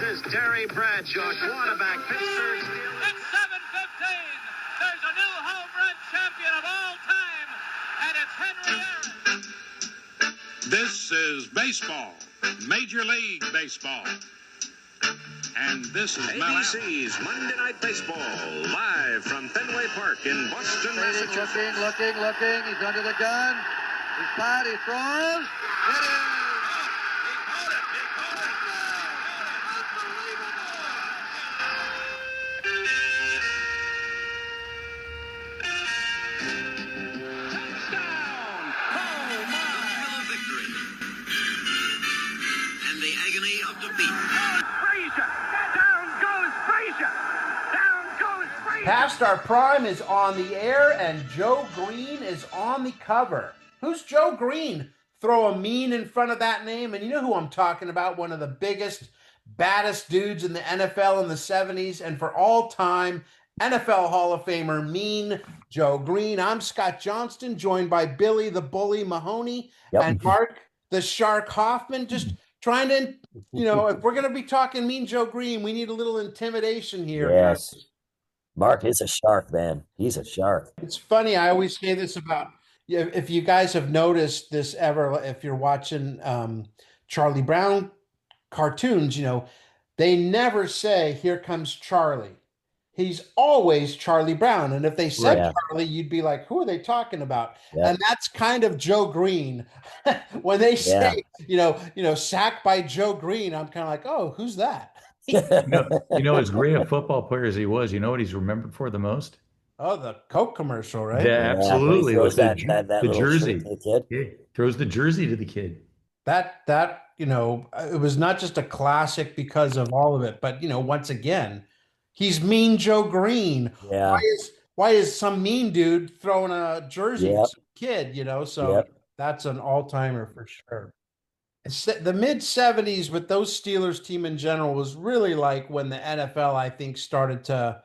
is Terry Bradshaw, quarterback, Pittsburgh Steelers. It's 7:15. There's a new home run champion of all time, and it's Henry Aaron. This is baseball, Major League Baseball. And this is ABC's Monday Night Baseball, live from Fenway Park in Boston, Massachusetts. Looking. He's under the gun. He's tied. He throws. It is. Past Our Prime is on the air, and Joe Greene is on the cover. Who's Joe Greene? Throw a mean in front of that name, and you know who I'm talking about, one of the biggest, baddest dudes in the NFL in the 70s, and for all time, NFL Hall of Famer, Mean Joe Greene. I'm Scott Johnston, joined by Billy the Bully Mahoney and Mark the Shark Hoffman, just trying to, if we're going to be talking Mean Joe Greene, we need a little intimidation here. Yes. Mark is a shark, man. He's a shark. It's funny. I always say this about, if you guys have noticed this ever, if you're watching Charlie Brown cartoons, they never say, "Here comes Charlie." He's always Charlie Brown. And if they said Charlie, you'd be like, who are they talking about? Yeah. And that's kind of Joe Greene. When they say, sacked by Joe Greene, I'm kind of like, oh, who's that? As great a football player as he was, you know what he's remembered for the most? Oh, the Coke commercial, right? Yeah, absolutely. Throws the jersey. Throws the jersey to the kid. That it was not just a classic because of all of it, but once again, he's Mean Joe Greene. Yeah. Why is some mean dude throwing a jersey to some kid? So that's an all-timer for sure. The mid-'70s with those Steelers team in general was really like when the NFL, I think, started to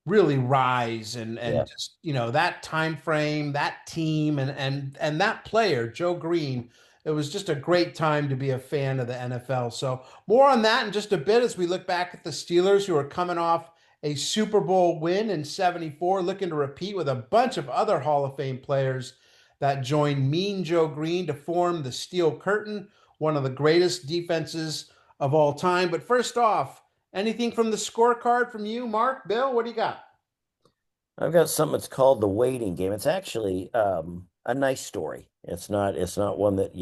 really rise and just, that time frame, that team and that player, Joe Greene. It was just a great time to be a fan of the NFL. So more on that in just a bit as we look back at the Steelers, who are coming off a Super Bowl win in '74, looking to repeat with a bunch of other Hall of Fame players that joined Mean Joe Greene to form the Steel Curtain, one of the greatest defenses of all time. But first off, anything from the scorecard from you, Mark, Bill? What do you got? I've got something that's called The Waiting Game. It's actually a nice story. It's not one that,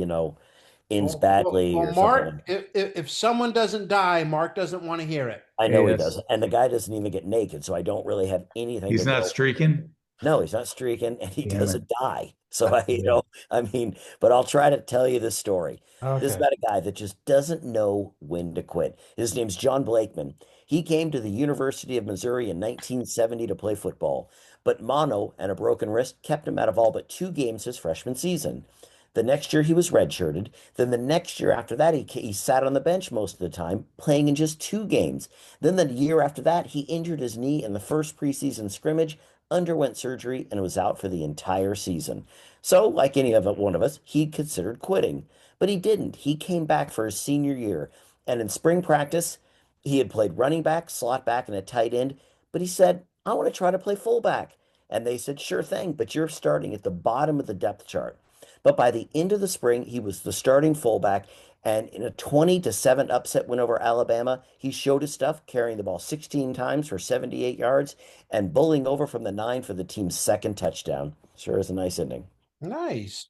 ends badly. Well, Mark, if someone doesn't die, Mark doesn't want to hear it. I know he doesn't. And the guy doesn't even get naked, so I don't really have anything. He's not streaking? No, he's not streaking, and he doesn't die. So but I'll try to tell you this story. Okay. This is about a guy that just doesn't know when to quit. His name's John Blakeman. He came to the University of Missouri in 1970 to play football, but mono and a broken wrist kept him out of all but 2 games his freshman season. The next year he was redshirted. Then the next year after that, he sat on the bench most of the time, playing in just 2 games. Then the year after that, he injured his knee in the first preseason scrimmage, underwent surgery, and was out for the entire season. So, like any one of us, he considered quitting. But he didn't. He came back for his senior year. And in spring practice, he had played running back, slot back, and a tight end. But he said, I want to try to play fullback. And they said, sure thing, but you're starting at the bottom of the depth chart. But by the end of the spring, he was the starting fullback. And in a 20-7 upset win over Alabama, he showed his stuff, carrying the ball 16 times for 78 yards and bowling over from the 9 for the team's second touchdown. Sure is a nice ending. Nice.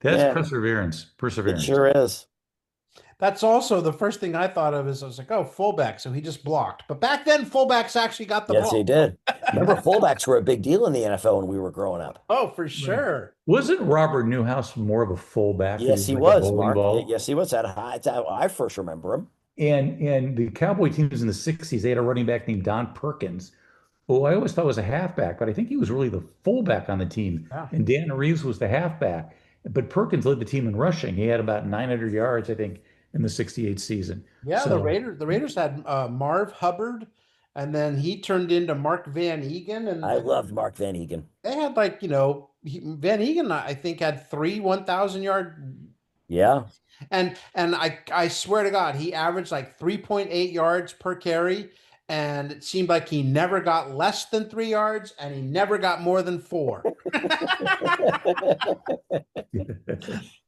That's perseverance. It sure is. That's also the first thing I thought of. Is I was like, oh, fullback. So he just blocked. But back then, fullbacks actually got the ball. Yes, he did. Remember, fullbacks were a big deal in the NFL when we were growing up. Oh, for sure. Wasn't Robert Newhouse more of a fullback? Yes, he was, Mark. Yes, he was. That's how I first remember him. And the Cowboy teams in the 60s, they had a running back named Don Perkins, who I always thought was a halfback, but I think he was really the fullback on the team. Yeah. And Dan Reeves was the halfback. But Perkins led the team in rushing. He had about 900 yards, I think, in the '68 season. Yeah, so, the Raiders had Marv Hubbard, and then he turned into Mark Van Egan. And I loved Mark Van Egan. They had Van Egan, I think, had 3 1,000-yard Yeah. And I swear to God, he averaged like 3.8 yards per carry, and it seemed like he never got less than 3 yards, and he never got more than 4.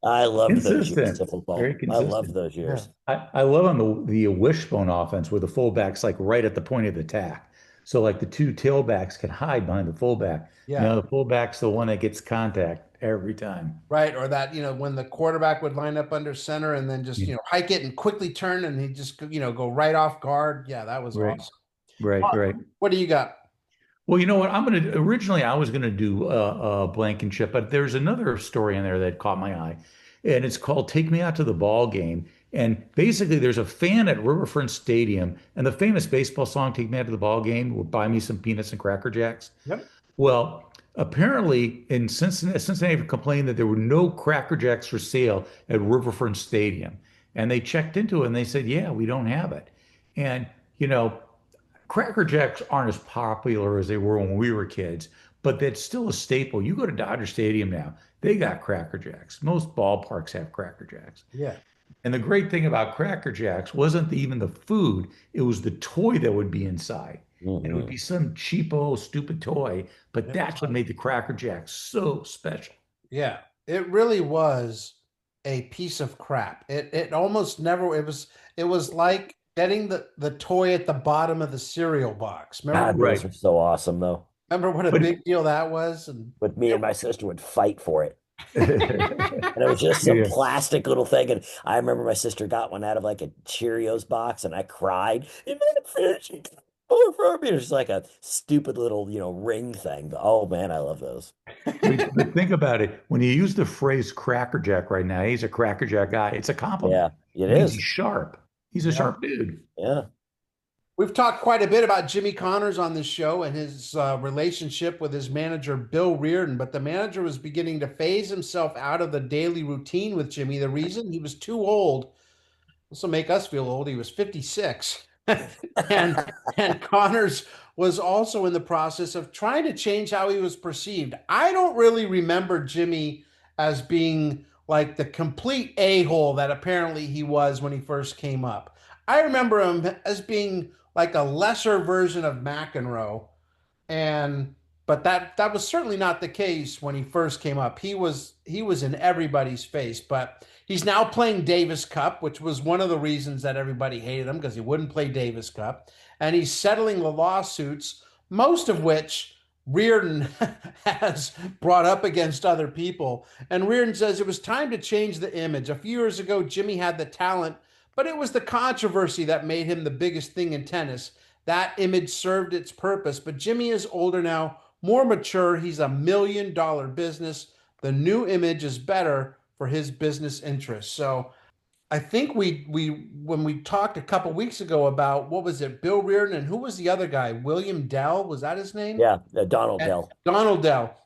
I loved those years Consistent, of football. very I loved consistent. those years. I love on the wishbone offense where the fullback's like right at the point of attack. So like the two tailbacks can hide behind the fullback. Yeah. Now the fullback's the one that gets contact every time. Right. Or that, when the quarterback would line up under center and then just, Yeah. hike it and quickly turn and he just, go right off guard. Yeah, that was Right, awesome. right. What do you got? Well, you know what? Originally I was gonna do Blankenship, but there's another story in there that caught my eye, and it's called "Take Me Out to the Ball Game." And basically, there's a fan at Riverfront Stadium, and the famous baseball song "Take Me Out to the Ball Game" will buy me some peanuts and Cracker Jacks. Yep. Well, apparently in Cincinnati complained that there were no Cracker Jacks for sale at Riverfront Stadium, and they checked into it and they said, "Yeah, we don't have it." And you know. Cracker Jacks aren't as popular as they were when we were kids, but that's still a staple. You go to Dodger Stadium now, they got Cracker Jacks. Most ballparks have Cracker Jacks. Yeah. And the great thing about Cracker Jacks wasn't even the food, it was the toy that would be inside. And it would be some cheapo, stupid toy, but that's what made the Cracker Jacks so special. Yeah. It really was a piece of crap. It almost never, it was like getting the toy at the bottom of the cereal box. God, Remember, those were so awesome, though. remember what a big deal that was? And But me and my sister would fight for it. And it was just some Yeah. plastic little thing. And I remember my sister got one out of like a Cheerios box, and I cried. It made finishing more for me. It was like a stupid little, ring thing. But, oh man, I love those. But think about it. When you use the phrase Cracker Jack right now, he's a Cracker Jack guy. It's a compliment. Yeah, it means is. he's sharp. He's a sharp dude. Yeah. we've talked quite a bit about Jimmy Connors on this show and his relationship with his manager, Bill Reardon, but the manager was beginning to phase himself out of the daily routine with Jimmy. The reason he was too old. This will make us feel old. He was 56. and Connors was also in the process of trying to change how he was perceived. I don't really remember Jimmy as being like the complete a-hole that apparently he was when he first came up. I remember him as being like a lesser version of McEnroe, but that was certainly not the case when he first came up. He was in everybody's face, but he's now playing Davis Cup, which was one of the reasons that everybody hated him, because he wouldn't play Davis Cup. And he's settling the lawsuits, most of which Reardon has brought up against other people. And Reardon says it was time to change the image. A few years ago, Jimmy had the talent, but it was the controversy that made him the biggest thing in tennis. That image served its purpose, but Jimmy is older now, more mature. He's $1 million business. The new image is better for his business interests. So I think we when we talked a couple weeks ago about, what was it, Bill Reardon, and who was the other guy? William Dell, was that his name? Yeah, Donald Dell. Donald Dell.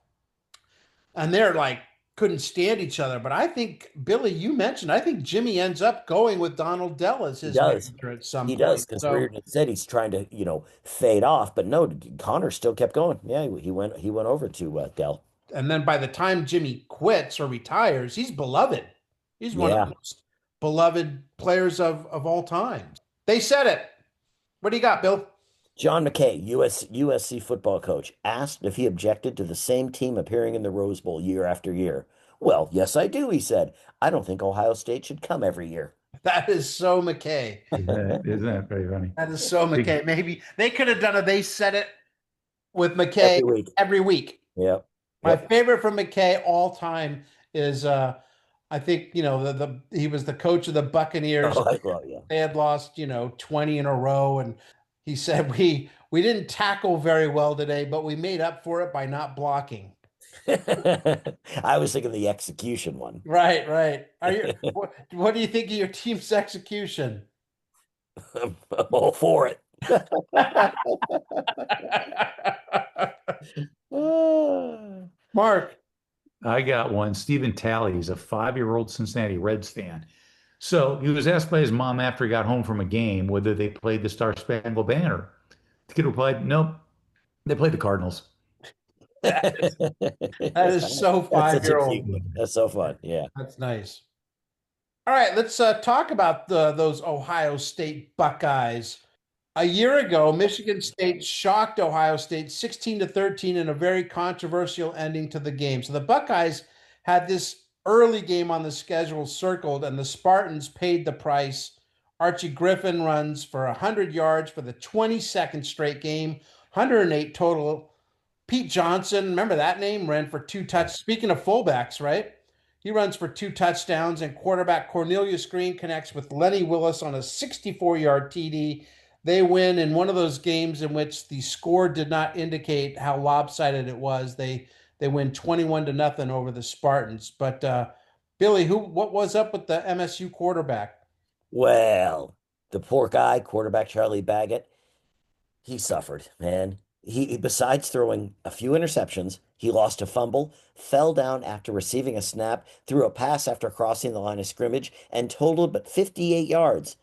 And they're like, couldn't stand each other. But I think, Billy, you mentioned, I think Jimmy ends up going with Donald Dell as his manager at some point. He does, because Reardon said he's trying to, fade off, but no, Connor still kept going. Yeah, he went over to Dell. And then by the time Jimmy quits or retires, he's beloved. He's one of the most beloved players of all time. They said it. What do you got, Bill? John McKay, USC football coach, asked if he objected to the same team appearing in the Rose Bowl year after year. Well, yes, I do, he said. I don't think Ohio State should come every year. That is so McKay. Isn't that very funny? That is so McKay. Maybe they could have done it. They said it with McKay every week. Yeah. My favorite from McKay all time is I think, he was the coach of the Buccaneers. They had lost, 20 in a row. And he said, we didn't tackle very well today, but we made up for it by not blocking. I was thinking the execution one. Right. What do you think of your team's execution? I'm all for it. Mark. I got one. Stephen Talley. He's a 5-year-old Cincinnati Reds fan. So he was asked by his mom after he got home from a game whether they played the Star Spangled Banner. The kid replied, nope, they played the Cardinals. That is so 5-year-old. That's so fun. Yeah. That's nice. All right, let's talk about those Ohio State Buckeyes. A year ago, Michigan State shocked Ohio State 16-13 in a very controversial ending to the game. So the Buckeyes had this early game on the schedule circled, and the Spartans paid the price. Archie Griffin runs for 100 yards for the 22nd straight game, 108 total. Pete Johnson, remember that name, ran for two touchdowns. Speaking of fullbacks, right? He runs for two touchdowns, and quarterback Cornelius Green connects with Lenny Willis on a 64-yard TD. They win in one of those games in which the score did not indicate how lopsided it was. They win 21-0 over the Spartans. But Billy, what was up with the MSU quarterback? Well, the poor guy, quarterback Charlie Baggett, he suffered, man. He besides throwing a few interceptions, he lost a fumble, fell down after receiving a snap, threw a pass after crossing the line of scrimmage, and totaled but 58 yards.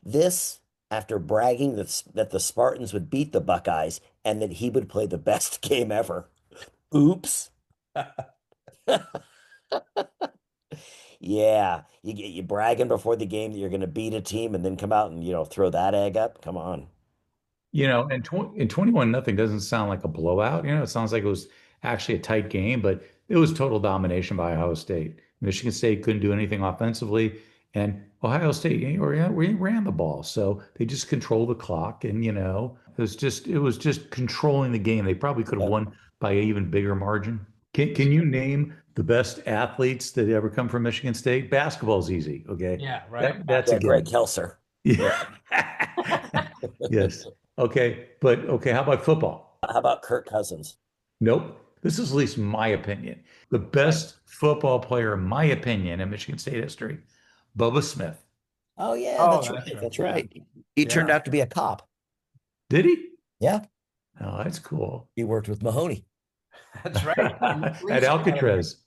This after bragging that the Spartans would beat the Buckeyes and that he would play the best game ever. Oops. Yeah, you bragging before the game that you're going to beat a team and then come out and throw that egg up. Come on. And in 21 nothing doesn't sound like a blowout. It sounds like it was actually a tight game, but it was total domination by Ohio State. Michigan State couldn't do anything offensively, and Ohio State ran the ball, so they just controlled the clock, and it was just controlling the game. They probably could have won by an even bigger margin. Can you name the best athletes that ever come from Michigan State? Basketball's easy, okay? Yeah, right. That's a Greg Kelser. Yeah. Yes. Okay, but okay, how about football? How about Kirk Cousins? Nope. This is at least my opinion. The best football player, in my opinion, in Michigan State history, Bubba Smith. Oh, yeah, Oh, that's right. That's yeah. right. He turned out to be a cop. Did he? Yeah. Oh, that's cool. He worked with Mahoney. That's right. At Alcatraz.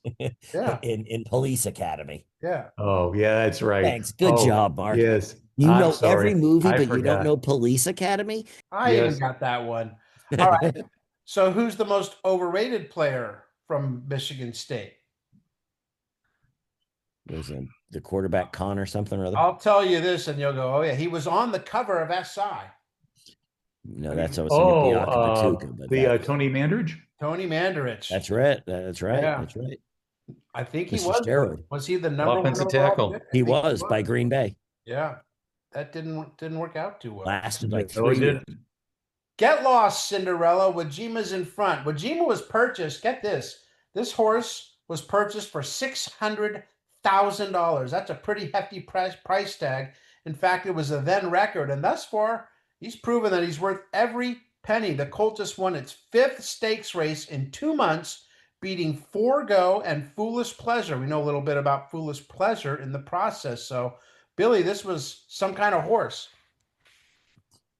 Yeah. In Police Academy. Yeah. Oh, yeah, that's right. Thanks. Good job, Mark. Yes. You I'm know sorry. every movie, I but you forgot. don't know Police Academy? I Yes. even got that one. All right. So who's the most overrated player from Michigan State? Was the quarterback Con or something or other? I'll tell you this, and you'll go, "Oh yeah, he was on the cover of SI." No, that's I was thinking Bianca Patuca, but Tony Mandarich? Tony Mandarich. that's right. That's right. Yeah. That's right. I think he Mr. was. Steroid. Was he the number Offensive one overall tackle. pick? I He think was by Green Bay. Yeah, that didn't work out too well. Lasted like No, he 3 years. didn't. Get lost, Cinderella. Wajima's in front. Wajima was purchased. Get this. This horse was purchased for $600,000. That's a pretty hefty price tag. In fact, it was a then record, and thus far, he's proven that he's worth every penny. The colt just won its 5th stakes race in 2 months, beating Forgo and Foolish Pleasure. We know a little bit about Foolish Pleasure in the process. So, Billy, this was some kind of horse.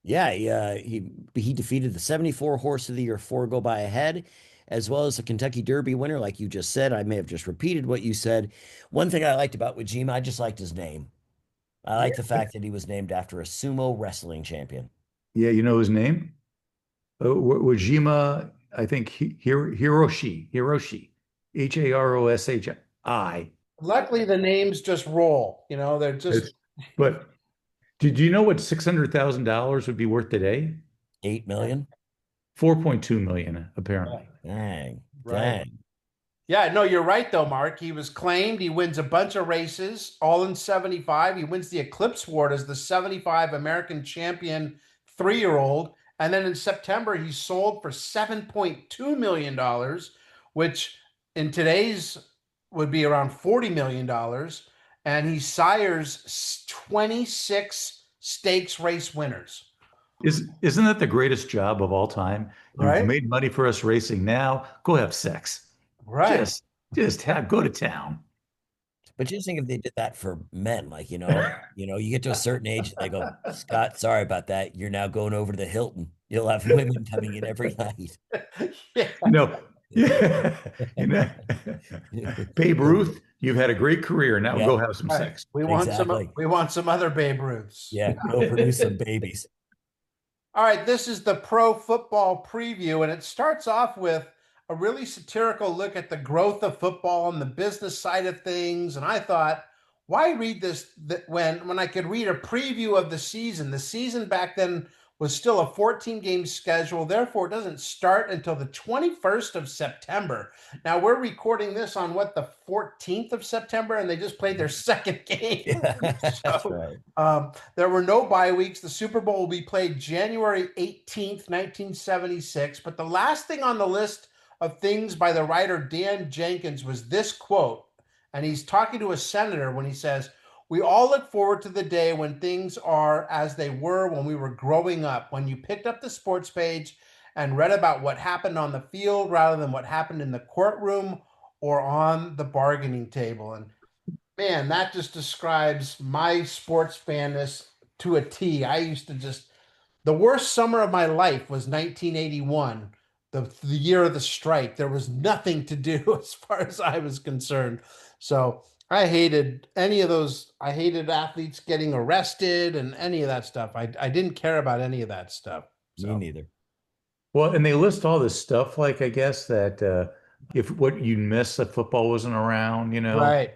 Yeah, he defeated the 74 horse of the year Forgo by a head, as well as the Kentucky Derby winner, like you just said. I may have just repeated what you said. One thing I liked about Wajima, I just liked his name. I like the fact that he was named after a sumo wrestling champion. Yeah, you know his name? Wajima, I think Hiroshi, Haroshi. Luckily, the names just roll. They're just. But did you know what $600,000 would be worth today? 8 million? 4.2 million, apparently. Dang. Right. Dang. Yeah, no, you're right, though, Mark. He was claimed. He wins a bunch of races, all in 75. He wins the Eclipse Award as the 75 American champion 3-year-old. And then in September, he sold for $7.2 million, which in today's would be around $40 million. And he sires 26 stakes race winners. Isn't that the greatest job of all time? Right. You've made money for us racing now. Go have sex. Right. Just go to town. But just think if they did that for men, like, you get to a certain age, they go, Scott, sorry about that. You're now going over to the Hilton. You'll have women coming in every night. Yeah. Yeah. Babe Ruth, you've had a great career. Now go have some sex. We want Exactly. we want some other Babe Ruths. Yeah, go produce some babies. All right, this is the pro football preview, and it starts off with a really satirical look at the growth of football and the business side of things. And I thought, why read this when I could read a preview of the season? The season back then was still a 14-game schedule. Therefore, it doesn't start until the 21st of September. Now, we're recording this on the 14th of September, and they just played their second game. That's right. There were no bye weeks. The Super Bowl will be played January 18th, 1976. But the last thing on the list of things by the writer Dan Jenkins was this quote, and he's talking to a senator when he says, "We all look forward to the day when things are as they were when we were growing up, when you picked up the sports page and read about what happened on the field rather than what happened in the courtroom or on the bargaining table." And man, that just describes my sports fanness to a T. I used to the worst summer of my life was 1981, the year of the strike. There was nothing to do as far as I was concerned. So I hated any of those. I hated athletes getting arrested and any of that stuff. I didn't care about any of that stuff. Me neither. Well, and they list all this stuff, like, I guess that if what you miss if football wasn't around, Right.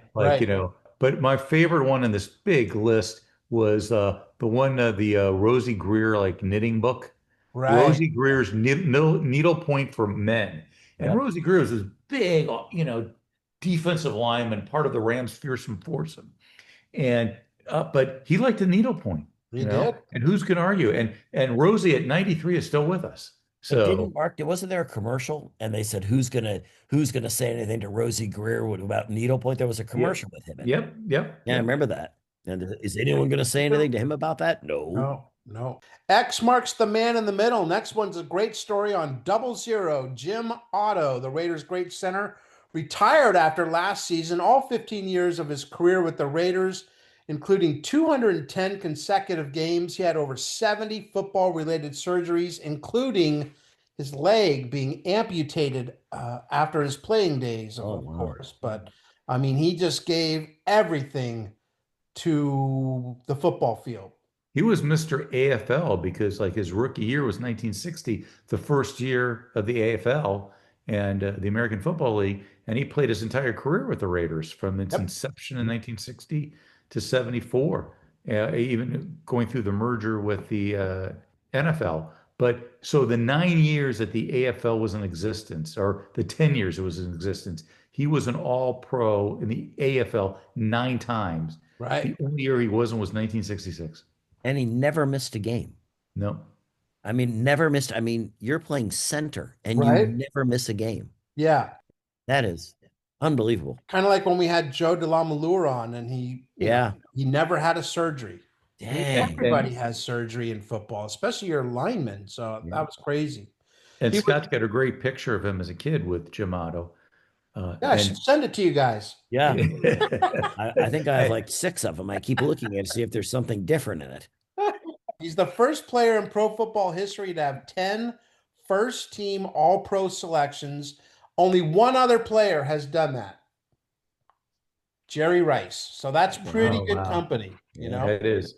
But my favorite one in this big list was the one, the Rosie Greer, like, knitting book. Right. Rosie Greer's Needlepoint for Men. And Rosie Greer was this big, defensive lineman, part of the Rams' fearsome foursome. And but he liked the needlepoint. He did. And who's going to argue? And Rosie at 93 is still with us. So Wasn't there a commercial and they said who's gonna say anything to Rosie Greer about needlepoint? There was a commercial with him. Yep. Yeah, I remember that. And is anyone going to say anything to him about that? No. X marks the man in the middle. Next one's a great story on 00. Jim Otto, the Raiders' great center, retired after last season, all 15 years of his career with the Raiders, including 210 consecutive games. He had over 70 football-related surgeries, including his leg being amputated after his playing days, of course. But, I mean, he just gave everything to the football field. He was Mr. AFL because, like, his rookie year was 1960, the first year of the AFL and the American Football League, and he played his entire career with the Raiders from its inception in 1960 to 74, even going through the merger with the NFL. But so the 9 years that the AFL was in existence, or the 10 years it was in existence, he was an all-pro in the AFL 9 times. Right. The only year he wasn't was 1966. And he never missed a game. No. I mean, never missed. I mean, you're playing center and you never miss a game. Yeah. That is unbelievable. Kind of like when we had Joe DeLamalure on and he never had a surgery. Dang. Everybody has surgery in football, especially your linemen. So that was crazy. And Scott's got a great picture of him as a kid with Jim Otto. I should send it to you guys. Yeah. I think I have like 6 of them. I keep looking at it to see if there's something different in it. He's the first player in pro football history to have 10 first-team all-pro selections. Only one other player has done that. Jerry Rice. So that's pretty good company, you know? It is.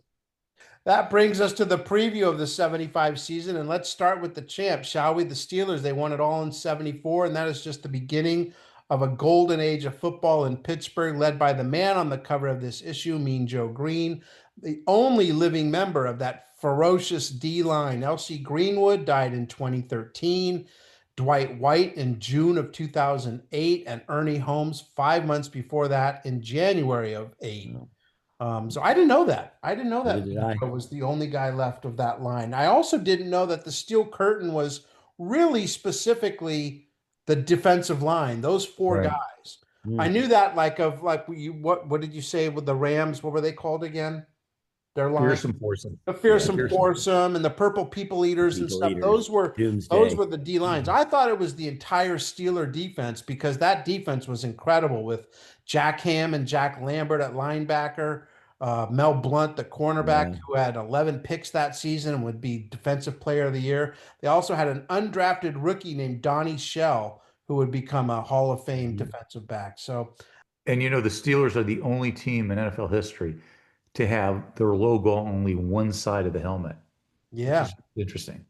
That brings us to the preview of the 75 season, and let's start with the champ, shall we? The Steelers, they won it all in 74, and that is just the beginning of a golden age of football in Pittsburgh, led by the man on the cover of this issue, Mean Joe Greene, the only living member of that ferocious D-line. L.C. Greenwood died in 2013, Dwight White in June of 2008, and Ernie Holmes 5 months before that in January of 8. So I didn't know that. I didn't know that Joe was the only guy left of that line. I also didn't know that the Steel Curtain was really specifically the defensive line, those 4 guys. I knew that what did you say with the Rams? What were they called again? Their line. Fearsome foursome. The fearsome foursome and the purple people eaters and stuff. Those were the D lines. I thought it was the entire Steeler defense because that defense was incredible with Jack Ham and Jack Lambert at linebacker, Mel Blount, the cornerback, who had 11 picks that season and would be Defensive Player of the Year. They also had an undrafted rookie named Donnie Shell, who would become a Hall of Fame defensive back. So, and the Steelers are the only team in NFL history to have their logo on only one side of the helmet. Yeah. Interesting.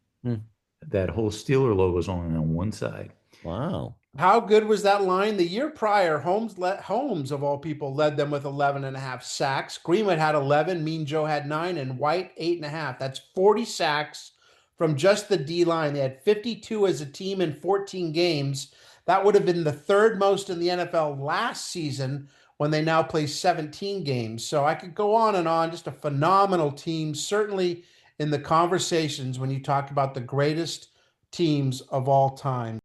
That whole Steeler logo is only on one side. Wow. How good was that line? The year prior, Holmes of all people led them with 11.5 sacks. Greenwood had 11, Mean Joe had 9, and White 8.5. That's 40 sacks from just the D line. They had 52 as a team in 14 games. That would have been the third most in the NFL last season when they now play 17 games. So I could go on and on. Just a phenomenal team, certainly in the conversations when you talk about the greatest teams of all time.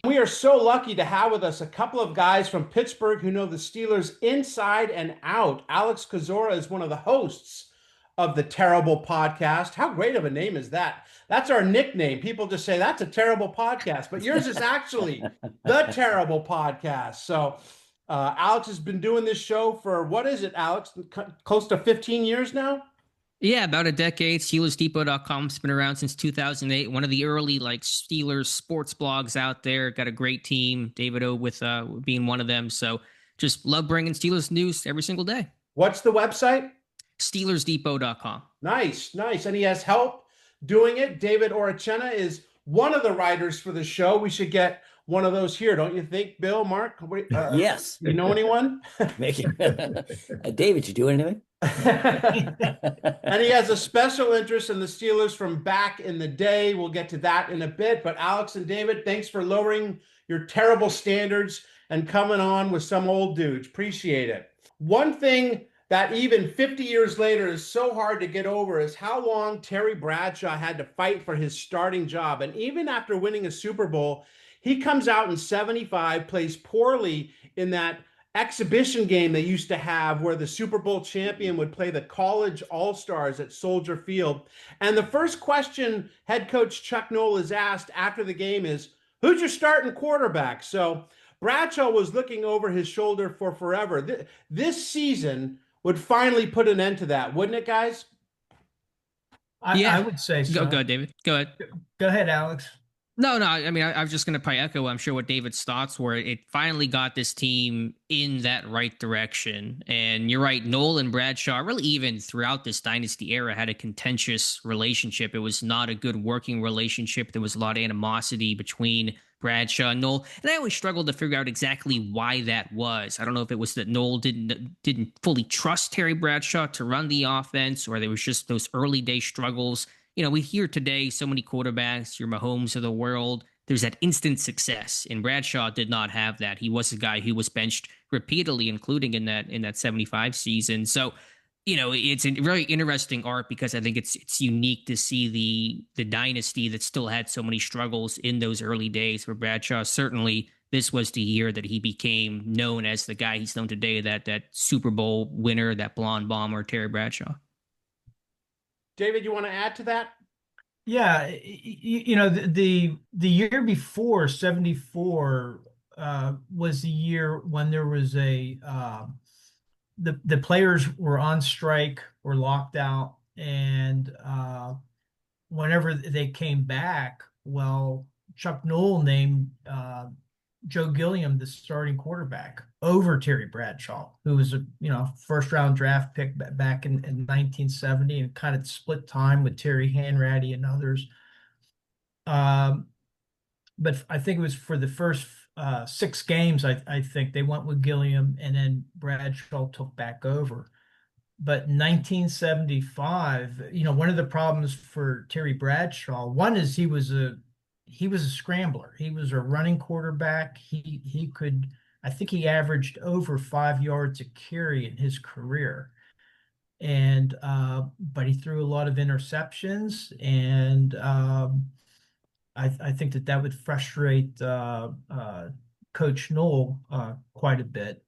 We are so lucky to have with us a couple of guys from Pittsburgh who know the Steelers inside and out. Alex Kozora is one of the hosts of the Terrible Podcast. How great of a name is that? That's our nickname. People just say that's a terrible podcast, but yours is actually the Terrible Podcast. So Alex has been doing this show for, what is it, Alex? Close to 15 years now? Yeah, about a decade. SteelersDepot.com's been around since 2008. One of the early Steelers sports blogs out there. Got a great team. David O with being one of them. So just love bringing Steelers news every single day. What's the website? SteelersDepot.com. Nice. And he has help doing it. David Orachena is one of the writers for the show. We should get one of those here, don't you think, Bill, Mark? Yes. You know anyone? David, you do anything? And he has a special interest in the Steelers from back in the day. We'll get to that in a bit. But Alex and David, thanks for lowering your terrible standards and coming on with some old dudes. Appreciate it. One thing that even 50 years later is so hard to get over is how long Terry Bradshaw had to fight for his starting job. And even after winning a Super Bowl, he comes out in 75, plays poorly in that exhibition game they used to have where the Super Bowl champion would play the college all-stars at Soldier Field. And the first question head coach Chuck Noll is asked after the game is, who's your starting quarterback? So Bradshaw was looking over his shoulder for forever. This season would finally put an end to that, wouldn't it, guys? I would say so. Go ahead, David. Go ahead. Go ahead, Alex. No. I mean, I was just going to probably echo, I'm sure, what David's thoughts were. It finally got this team in that right direction. And you're right, Noll and Bradshaw, really even throughout this dynasty era, had a contentious relationship. It was not a good working relationship. There was a lot of animosity between Bradshaw and Noll. And I always struggled to figure out exactly why that was. I don't know if it was that Noll didn't fully trust Terry Bradshaw to run the offense, or there was just those early day struggles. You know, we hear today so many quarterbacks, your Mahomes of the world, there's that instant success. And Bradshaw did not have that. He was a guy who was benched repeatedly, including in that 75 season. So, you know, it's a very interesting arc because I think it's unique to see the dynasty that still had so many struggles in those early days for Bradshaw. Certainly, this was the year that he became known as the guy he's known today, that Super Bowl winner, that blonde bomber, Terry Bradshaw. David, you want to add to that? Yeah, you know, the year before 74 was the year when there was the players were on strike or locked out, and whenever they came back, well, Chuck Noll named Joe Gilliam the starting quarterback over Terry Bradshaw, who was a first round draft pick back in 1970 and kind of split time with Terry Hanratty and others. But I think it was for the first 6 games, I think they went with Gilliam, and then Bradshaw took back over. But in 1975, one of the problems for Terry Bradshaw, one is he was a scrambler. He was a running quarterback. He could, I think he averaged over 5 yards a carry in his career. And but he threw a lot of interceptions, and I think that would frustrate Coach Noll quite a bit.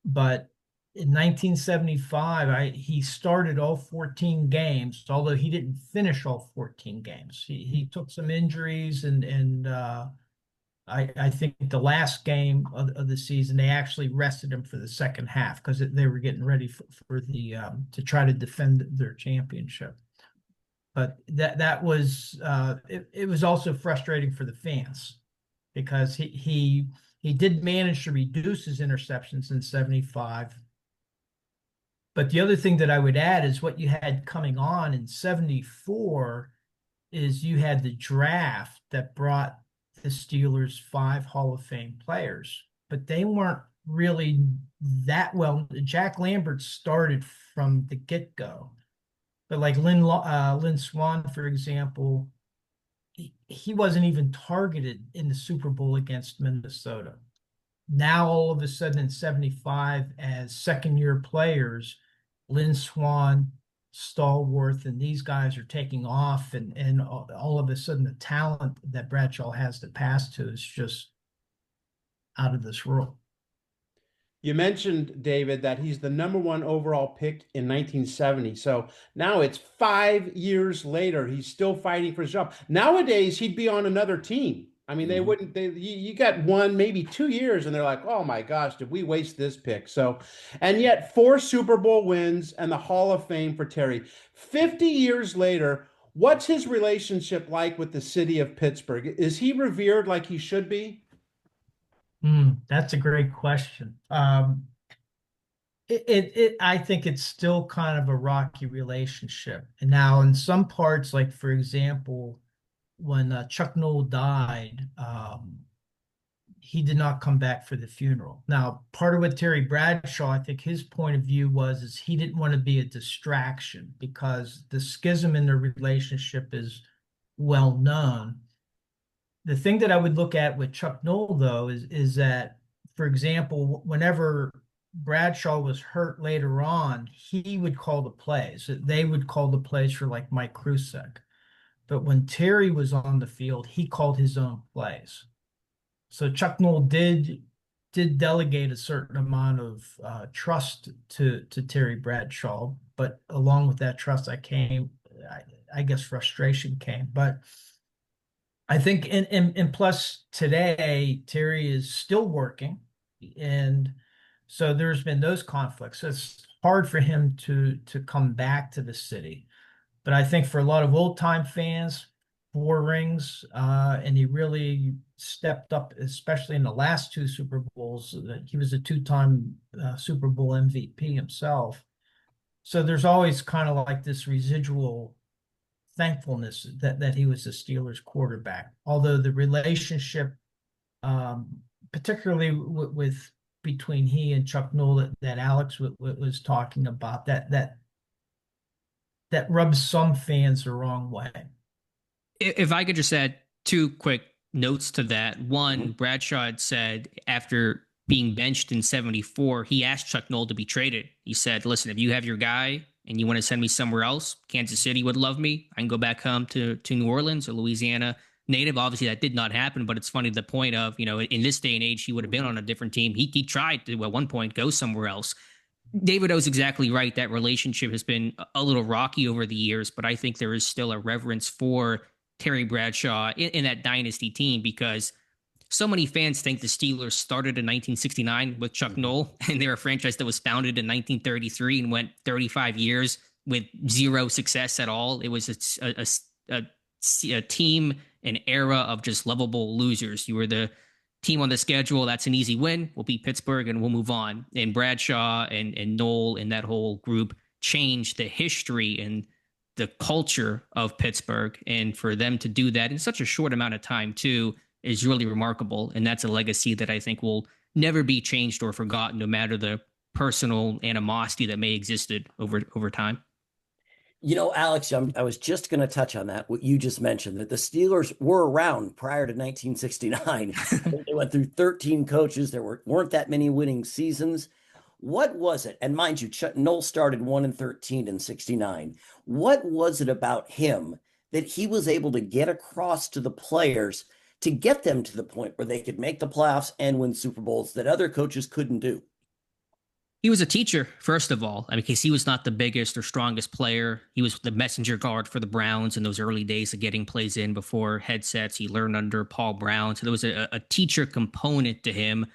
But in 1975, he started all 14 games, although he didn't finish all 14 games. He took some injuries, and I think the last game of the season, they actually rested him for the second half because they were getting ready for the to try to defend their championship. But that was it was also frustrating for the fans because he did manage to reduce his interceptions in 75. But the other thing that I would add is what you had coming on in 74 is you had the draft that brought the Steelers 5 Hall of Fame players, but they weren't really that well. Jack Lambert started from the get-go, but like Lynn Swann, for example, he wasn't even targeted in the Super Bowl against Minnesota. Now, all of a sudden in 75, as second-year players, Lynn Swann, Stallworth, and these guys are taking off, and all of a sudden the talent that Bradshaw has to pass to is just out of this world. You mentioned, David, that he's the number 1 overall pick in 1970. So now it's 5 years later. He's still fighting for his job. Nowadays, he'd be on another team. I mean, they wouldn't, you got 1, maybe 2 years, and they're like, oh my gosh, did we waste this pick? So, and yet 4 Super Bowl wins and the Hall of Fame for Terry. 50 years later, what's his relationship like with the city of Pittsburgh? Is he revered like he should be? That's a great question. I think it's still kind of a rocky relationship. And now in some parts, like for example, when Chuck Noll died, he did not come back for the funeral. Now, part of what Terry Bradshaw, I think his point of view is he didn't want to be a distraction because the schism in their relationship is well known. The thing that I would look at with Chuck Noll, though, is that, for example, whenever Bradshaw was hurt later on, he would call the plays. They would call the plays for like Mike Krusek. But when Terry was on the field, he called his own plays. So Chuck Noll did delegate a certain amount of trust to Terry Bradshaw, but along with that trust, I guess frustration came. But I think, and plus today, Terry is still working, and so there's been those conflicts. So it's hard for him to come back to the city. But I think for a lot of old-time fans, 4 rings, and he really stepped up, especially in the last 2 Super Bowls. He was a 2-time Super Bowl MVP himself. So there's always kind of like this residual thankfulness that he was the Steelers quarterback. Although the relationship, particularly with between he and Chuck Noll that Alex was talking about, that rubs some fans the wrong way. If I could just add 2 quick notes to that. One, Bradshaw had said after being benched in 74, he asked Chuck Noll to be traded. He said, listen, if you have your guy and you want to send me somewhere else, Kansas City would love me. I can go back home to New Orleans or Louisiana native. Obviously, that did not happen, but it's funny the point of, in this day and age, he would have been on a different team. He tried to, at one point, go somewhere else. David O's exactly right. That relationship has been a little rocky over the years, but I think there is still a reverence for Terry Bradshaw in that dynasty team because so many fans think the Steelers started in 1969 with Chuck Noll, and they're a franchise that was founded in 1933 and went 35 years with 0 success at all. It was a team, an era of just lovable losers. You were the team on the schedule. That's an easy win. We'll beat Pittsburgh and we'll move on. And Bradshaw and Noll and that whole group changed the history and the culture of Pittsburgh. And for them to do that in such a short amount of time, too, is really remarkable. And that's a legacy that I think will never be changed or forgotten, no matter the personal animosity that may existed over time. Alex, I was just going to touch on that, what you just mentioned, that the Steelers were around prior to 1969. They went through 13 coaches. There weren't that many winning seasons. What was it? And mind you, Chuck Noll started 1-13 in 69. What was it about him that he was able to get across to the players to get them to the point where they could make the playoffs and win Super Bowls that other coaches couldn't do? He was a teacher, first of all. I mean, because he was not the biggest or strongest player. He was the messenger guard for the Browns in those early days of getting plays in before headsets. He learned under Paul Brown. So there was a teacher component to him.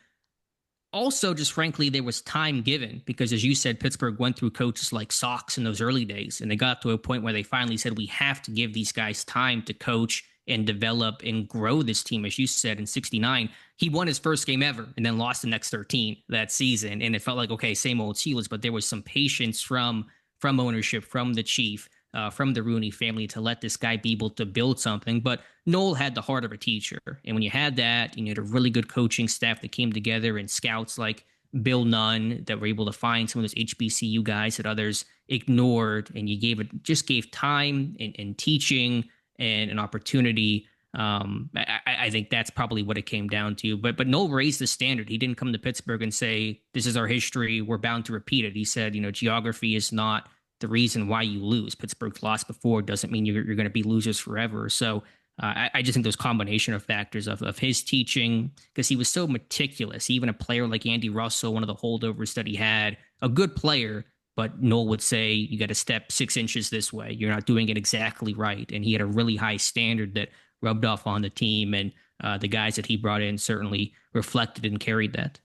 Also, just frankly, there was time given because, as you said, Pittsburgh went through coaches like Sox in those early days. And they got to a point where they finally said, we have to give these guys time to coach and develop and grow this team. As you said, in 69, he won his first game ever and then lost the next 13 that season. And it felt like, okay, same old Steelers, but there was some patience from ownership, from the chief, from the Rooney family to let this guy be able to build something. But Noel had the heart of a teacher. And when you had that, you had a really good coaching staff that came together and scouts like Bill Nunn that were able to find some of those HBCU guys that others ignored. And you just gave time and teaching and an opportunity. I think that's probably what it came down to. But Noel raised the standard. He didn't come to Pittsburgh and say, this is our history, we're bound to repeat it. He said, geography is not the reason why you lose. Pittsburgh's lost before doesn't mean you're going to be losers forever. So I just think those combination of factors of his teaching, because he was so meticulous. Even a player like Andy Russell, one of the holdovers that he had, a good player, but Noel would say, you got to step 6 inches this way. You're not doing it exactly right. And he had a really high standard that rubbed off on the team. And the guys that he brought in certainly reflected and carried that.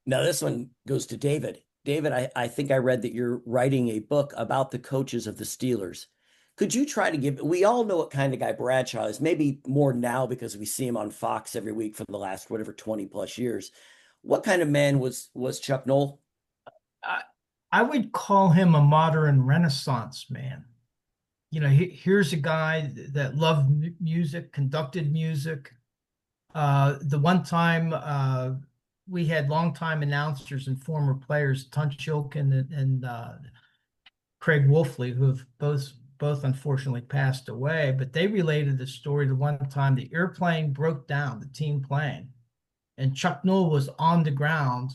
Now, this one goes to David. David, I think I read that you're writing a book about the coaches of the Steelers. Could you try to we all know what kind of guy Bradshaw is, maybe more now because we see him on Fox every week for the last, 20 plus years. What kind of man was Chuck Noll? I would call him a modern Renaissance man. Here's a guy that loved music, conducted music. The one time we had longtime announcers and former players, Tunch Ilkin and Craig Wolfley, who have both unfortunately passed away, but they related the story the one time the airplane broke down, the team plane, and Chuck Noll was on the ground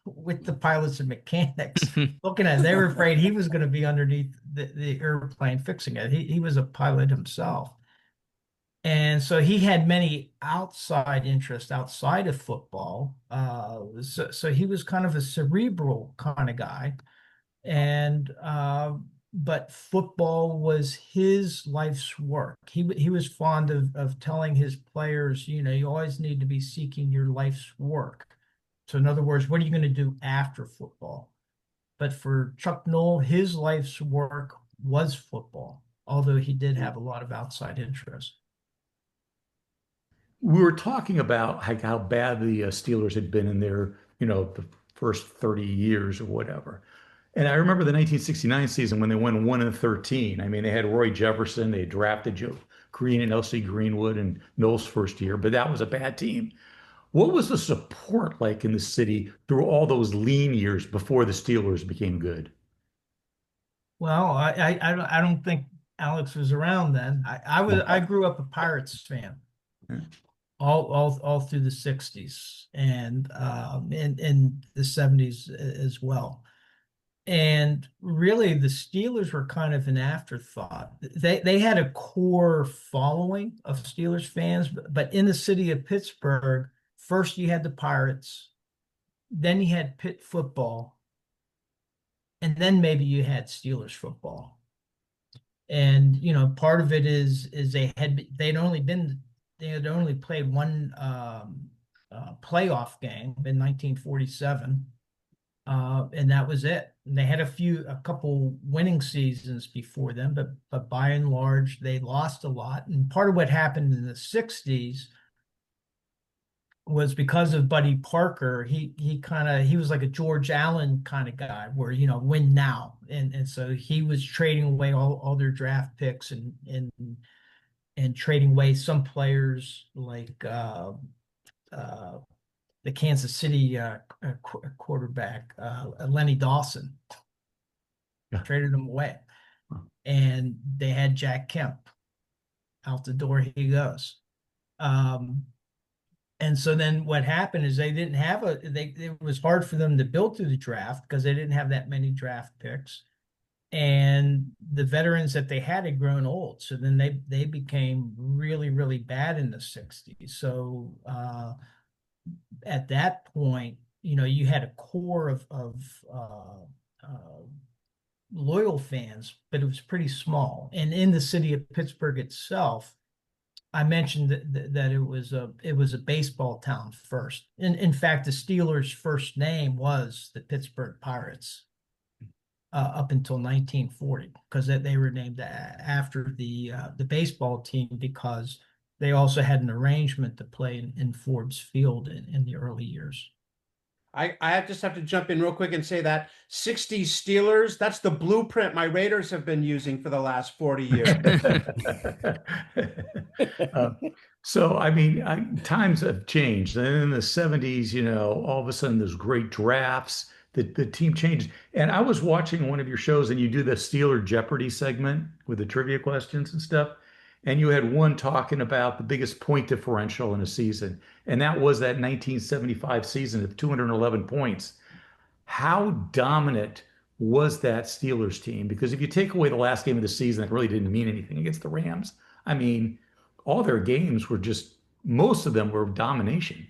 with the pilots and mechanics looking at it. They were afraid he was going to be underneath the airplane fixing it. He was a pilot himself. And so he had many outside interests outside of football. So he was kind of a cerebral kind of guy. And but football was his life's work. He was fond of telling his players, you always need to be seeking your life's work. So in other words, what are you going to do after football? But for Chuck Noll, his life's work was football, although he did have a lot of outside interest. We were talking about how bad the Steelers had been in their, the first 30 years or whatever. And I remember the 1969 season when they went 1-13. I mean, they had Roy Jefferson, they drafted Joe Greene and L.C. Greenwood in Noll's first year, but that was a bad team. What was the support like in the city through all those lean years before the Steelers became good? Well, I don't think Alex was around then. I grew up a Pirates fan. All through the 60s and in the 70s as well. And really the Steelers were kind of an afterthought. They had a core following of Steelers fans, but in the city of Pittsburgh, first you had the Pirates, then you had Pitt football, and then maybe you had Steelers football. And part of it is they had only played one playoff game in 1947, and that was it. And they had a couple winning seasons before them, but by and large they lost a lot. And part of what happened in the 60s was because of Buddy Parker. He was like a George Allen kind of guy, where win now, and so he was trading away all their draft picks and trading away some players like the Kansas City quarterback, Lenny Dawson. Yeah. Traded him away. And they had Jack Kemp. Out the door he goes. And so then what happened is they didn't have it was hard for them to build through the draft because they didn't have that many draft picks. And the veterans that they had grown old. So then they became really, really bad in the 60s. So at that point, you had a core of loyal fans, but it was pretty small. And in the city of Pittsburgh itself, I mentioned that it was a baseball town first. In fact, the Steelers' first name was the Pittsburgh Pirates up until 1940, because they were named after the baseball team, because they also had an arrangement to play in Forbes Field in the early years. I just have to jump in real quick and say that 60s Steelers, that's the blueprint my Raiders have been using for the last 40 years. So, I mean, times have changed. And in the 70s, all of a sudden there's great drafts. The team changed. And I was watching one of your shows, and you do the Steeler Jeopardy segment with the trivia questions and stuff. And you had one talking about the biggest point differential in a season. And that was that 1975 season of 211 points. How dominant was that Steelers team? Because if you take away the last game of the season, that really didn't mean anything against the Rams. I mean, all their games were most of them were domination.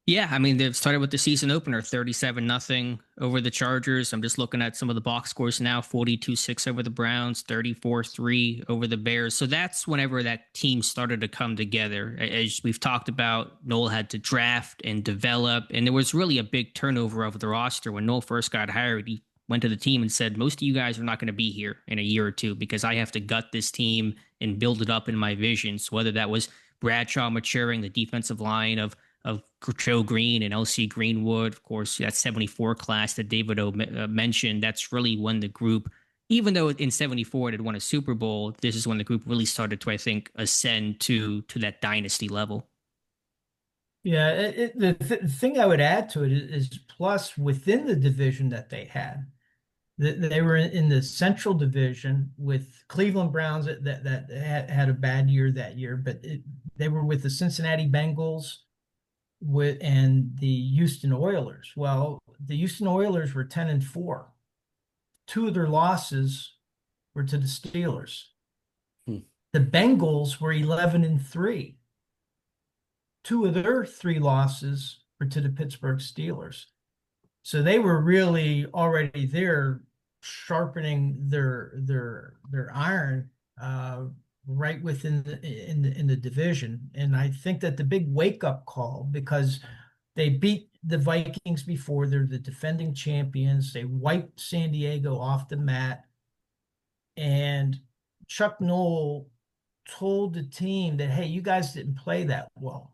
Yeah, I mean, they've started with the season opener, 37-0 over the Chargers. I'm just looking at some of the box scores now, 42-6 over the Browns, 34-3 over the Bears. So that's whenever that team started to come together. As we've talked about, Noel had to draft and develop, and there was really a big turnover of the roster. When Noel first got hired, he went to the team and said, most of you guys are not going to be here in a year or two because I have to gut this team and build it up in my vision. So whether that was Bradshaw maturing, the defensive line of Joe Greene and LC Greenwood, of course, that 74 class that David mentioned, that's really when the group, even though in 74 it had won a Super Bowl, this is when the group really started to, I think, ascend to that dynasty level. Yeah, the thing I would add to it is plus within the division that they had, they were in the Central Division with Cleveland Browns that had a bad year that year, but they were with the Cincinnati Bengals and the Houston Oilers. Well, the Houston Oilers were 10-4. Two of their losses were to the Steelers. The Bengals were 11-3. Two of their three losses were to the Pittsburgh Steelers. So they were really already there, sharpening their iron right within in the division. And I think that the big wake-up call, because they beat the Vikings before, they're the defending champions, they wiped San Diego off the mat, and Chuck Noll told the team that, hey, you guys didn't play that well.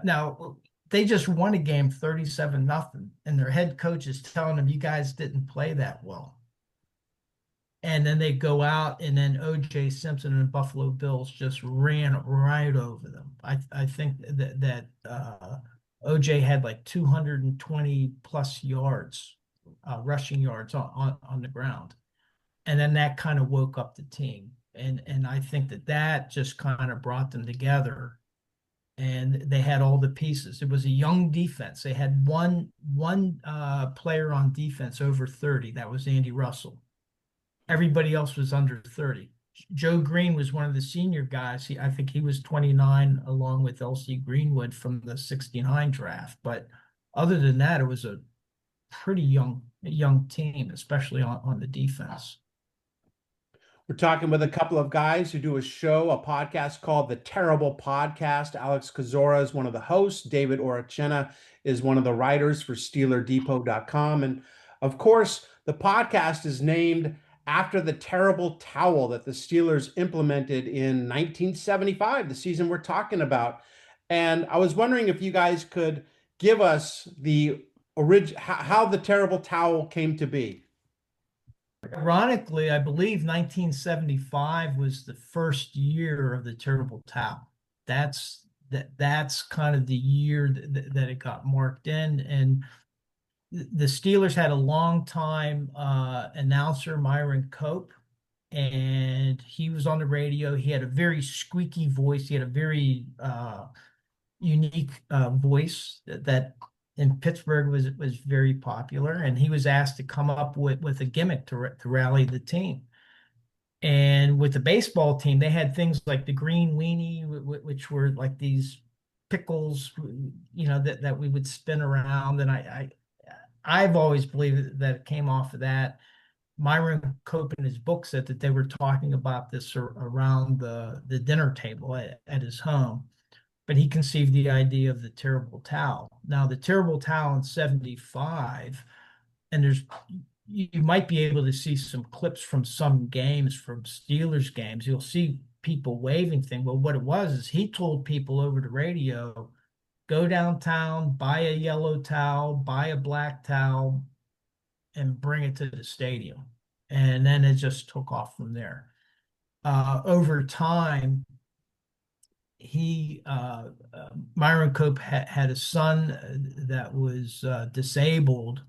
Now they just won a game 37-0, and their head coach is telling them, you guys didn't play that well. And then they go out, and then O.J. Simpson and the Buffalo Bills just ran right over them. I think that O.J. had like 220 plus yards, rushing yards on the ground. And then that kind of woke up the team. And I think that just kind of brought them together. And they had all the pieces. It was a young defense. They had one player on defense over 30. That was Andy Russell. Everybody else was under 30. Joe Greene was one of the senior guys. I think he was 29, along with LC Greenwood from the 69 draft. But other than that, it was a pretty young team, especially on the defense. We're talking with a couple of guys who do a podcast called The Terrible Podcast. Alex Kozora is one of the hosts. David Orachena is one of the writers for SteelerDepot.com. And of course, the podcast is named after the terrible towel that the Steelers implemented in 1975, the season we're talking about. And I was wondering if you guys could give us how the terrible towel came to be. Ironically, I believe 1975 was the first year of the terrible towel. That's kind of the year that it got marked in. And the Steelers had a long-time announcer, Myron Cope, and he was on the radio. He had a very squeaky voice. He had a very unique voice that in Pittsburgh was very popular. And he was asked to come up with a gimmick to rally the team. And with the baseball team, they had things like the green weenie, which were like these pickles, that we would spin around. And I've always believed that it came off of that. Myron Cope in his book said that they were talking about this around the dinner table at his home, but he conceived the idea of the terrible towel. Now, the terrible towel in 75, and you might be able to see some clips from some games, from Steelers games. You'll see people waving things. Well, what it was is he told people over the radio, go downtown, buy a yellow towel, buy a black towel, and bring it to the stadium. And then it just took off from there. Over time, Myron Cope had a son that was disabled.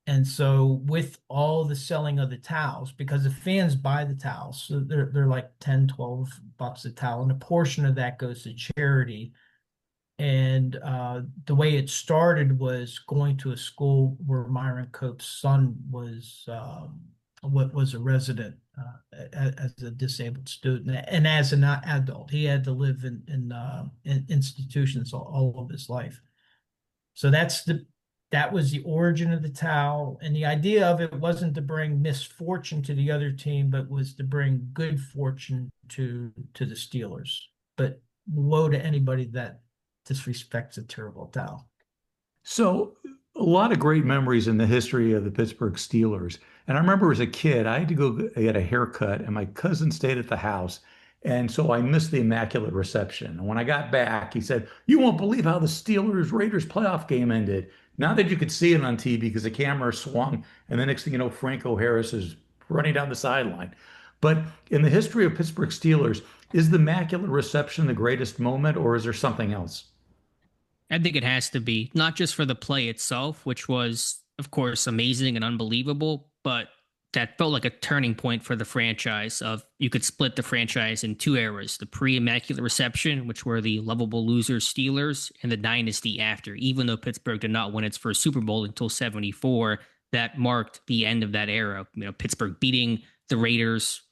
And so with all the selling of the towels, because the fans buy the towels, so they're like 10, $12 a towel, and a portion of that goes to charity. And the way it started was going to a school where Myron Cope's son was a resident as a disabled student, and as an adult, he had to live in institutions all of his life. So that was the origin of the towel, and the idea of it wasn't to bring misfortune to the other team, but was to bring good fortune to the Steelers. But woe to anybody that disrespects a terrible towel. So a lot of great memories in the history of the Pittsburgh Steelers. And I remember as a kid, I had to go get a haircut, and my cousin stayed at the house. And so I missed the Immaculate Reception. And when I got back, he said, "You won't believe how the Steelers-Raiders playoff game ended." Now that you could see it on TV because the camera swung, and the next thing you know, Franco Harris is running down the sideline. But in the history of Pittsburgh Steelers, is the Immaculate Reception the greatest moment, or is there something else? I think it has to be, not just for the play itself, which was, of course, amazing and unbelievable, but that felt like a turning point for the franchise. Of you could split the franchise in two eras: the pre-Immaculate Reception, which were the lovable loser Steelers, and the dynasty after. Even though Pittsburgh did not win its first Super Bowl until '74, that marked the end of that era. Pittsburgh beating the Raiders,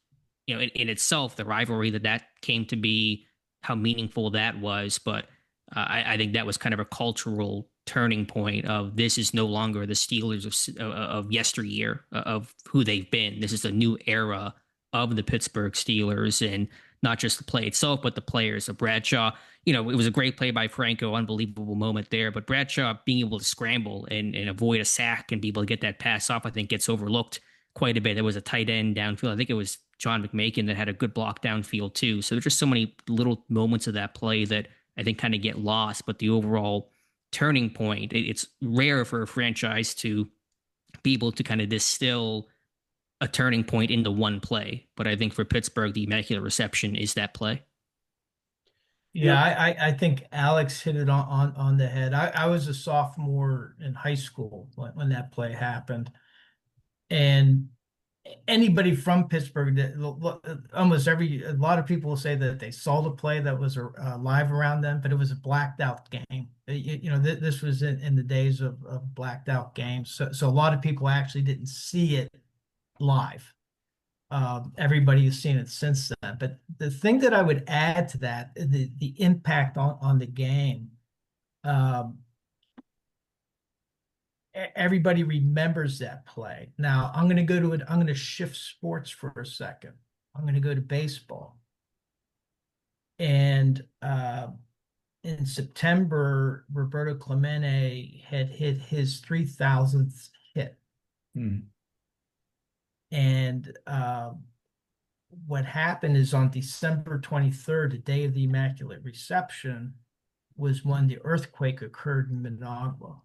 in itself, the rivalry that came to be, how meaningful that was. But I think that was kind of a cultural turning point of, this is no longer the Steelers of yesteryear, of who they've been. This is a new era of the Pittsburgh Steelers, and not just the play itself, but the players. Of Bradshaw, it was a great play by Franco, unbelievable moment there. But Bradshaw being able to scramble and avoid a sack and be able to get that pass off, I think gets overlooked quite a bit. There was a tight end downfield. I think it was John McMakin that had a good block downfield too. So there's just so many little moments of that play that I think kind of get lost. But the overall turning point, it's rare for a franchise to be able to kind of distill a turning point into one play. But I think for Pittsburgh, the Immaculate Reception is that play. Yeah, I think Alex hit it on the head. I was a sophomore in high school when that play happened. And anybody from Pittsburgh, a lot of people will say that they saw the play that was live around them, but it was a blacked out game. This was in the days of blacked out games. So a lot of people actually didn't see it live. Everybody has seen it since then. But the thing that I would add to that, the impact on the game, everybody remembers that play. Now I'm going to shift sports for a second. I'm going to go to baseball. And in September, Roberto Clemente had hit his 3,000th hit. And what happened is, on December 23rd, the day of the Immaculate Reception, was when the earthquake occurred in Managua.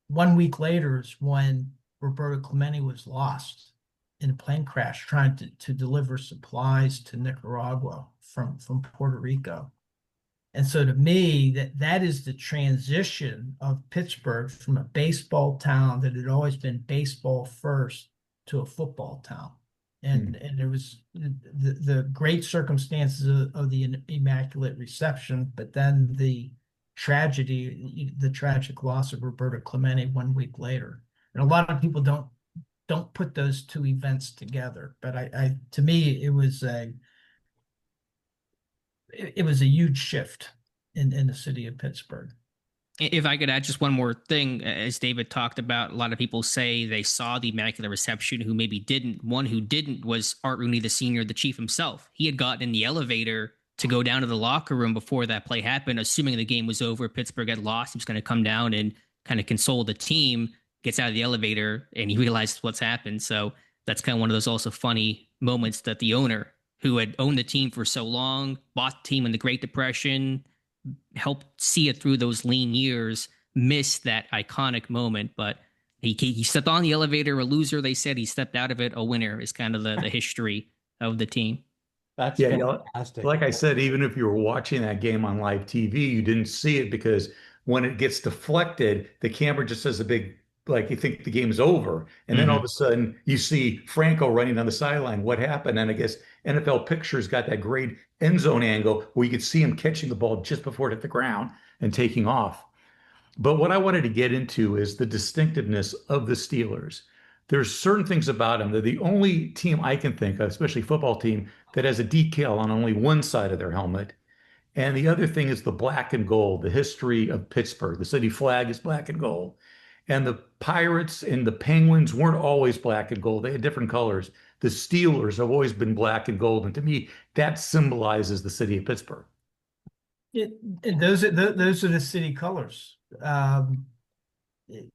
1 week later is when Roberto Clemente was lost in a plane crash trying to deliver supplies to Nicaragua from Puerto Rico. And so to me, that is the transition of Pittsburgh from a baseball town that had always been baseball first to a football town. And there was the great circumstances of the Immaculate Reception, but then the tragic loss of Roberto Clemente 1 week later. And a lot of people don't put those two events together. But to me, it was a huge shift in the city of Pittsburgh. If I could add just one more thing, as David talked about, a lot of people say they saw the Immaculate Reception who maybe didn't. One who didn't was Art Rooney, the senior, the chief himself. He had gotten in the elevator to go down to the locker room before that play happened, assuming the game was over, Pittsburgh had lost. He was going to come down and kind of console the team, gets out of the elevator, and he realizes what's happened. So that's kind of one of those also funny moments that the owner, who had owned the team for so long, bought the team in the Great Depression, helped see it through those lean years missed that iconic moment. But he stepped on the elevator a loser. They said he stepped out of it a winner is kind of the history of the team. That's fantastic. Like I said, even if you were watching that game on live TV, you didn't see it because when it gets deflected, the camera just does a big, like you think the game's over. And then all of a sudden you see Franco running on the sideline. What happened? And I guess NFL Pictures got that great end zone angle where you could see him catching the ball just before it hit the ground and taking off. But what I wanted to get into is the distinctiveness of the Steelers. There's certain things about them. They're the only team I can think of, especially football team, that has a decal on only one side of their helmet. And the other thing is the black and gold, the history of Pittsburgh. The city flag is black and gold. And the Pirates and the Penguins weren't always black and gold. They had different colors. The Steelers have always been black and gold. And to me, that symbolizes the city of Pittsburgh. Those are the city colors.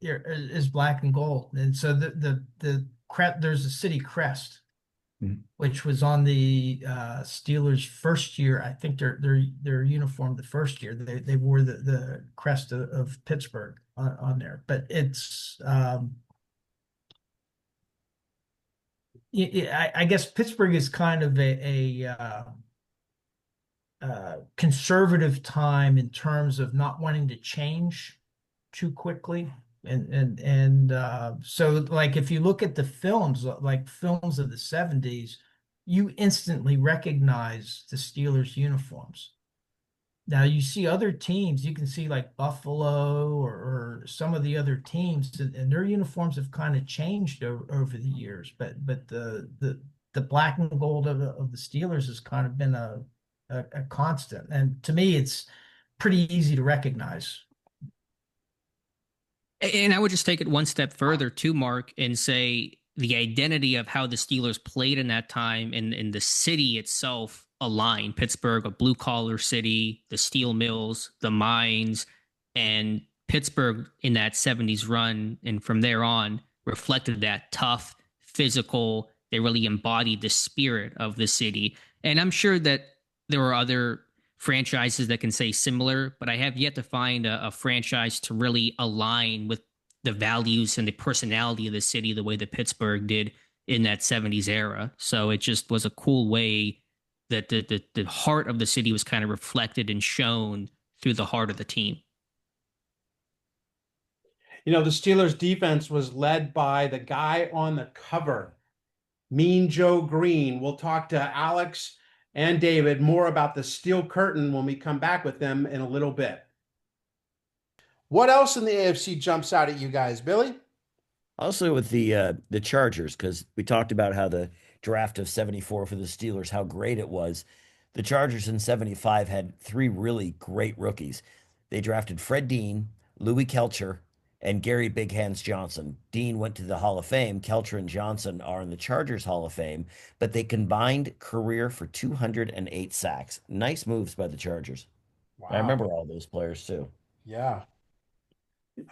Is black and gold, and so there's a city crest, which was on the Steelers' first year. I think their uniform the first year they wore the crest of Pittsburgh on there. But it's I guess Pittsburgh is kind of a conservative time in terms of not wanting to change too quickly. And so like if you look at the films, like films of the 70s, you instantly recognize the Steelers uniforms. Now you see other teams, you can see like Buffalo or some of the other teams, and their uniforms have kind of changed over the years. But the black and gold of the Steelers has kind of been a constant. And to me, it's pretty easy to recognize. And I would just take it one step further too, Mark, and say the identity of how the Steelers played in that time and the city itself aligned. Pittsburgh, a blue collar city, the steel mills, the mines, and Pittsburgh in that 70s run. And from there on reflected that tough, physical, they really embodied the spirit of the city. And I'm sure that there are other franchises that can say similar, but I have yet to find a franchise to really align with the values and the personality of the city the way that Pittsburgh did in that 70s era. So it just was a cool way that the heart of the city was kind of reflected and shown through the heart of the team. You know, the Steelers defense was led by the guy on the cover, Mean Joe Greene. We'll talk to Alex and David more about the Steel Curtain when we come back with them in a little bit. What else in the AFC jumps out at you guys, Billy? Also with the Chargers, because we talked about how the draft of 74 for the Steelers, how great it was. The Chargers in 75 had three really great rookies. They drafted Fred Dean, Louis Kelcher, and Gary Big Hands Johnson. Dean went to the Hall of Fame. Kelcher and Johnson are in the Chargers Hall of Fame, but they combined career for 208 sacks. Nice moves by the Chargers. Wow. I remember all those players too. Yeah.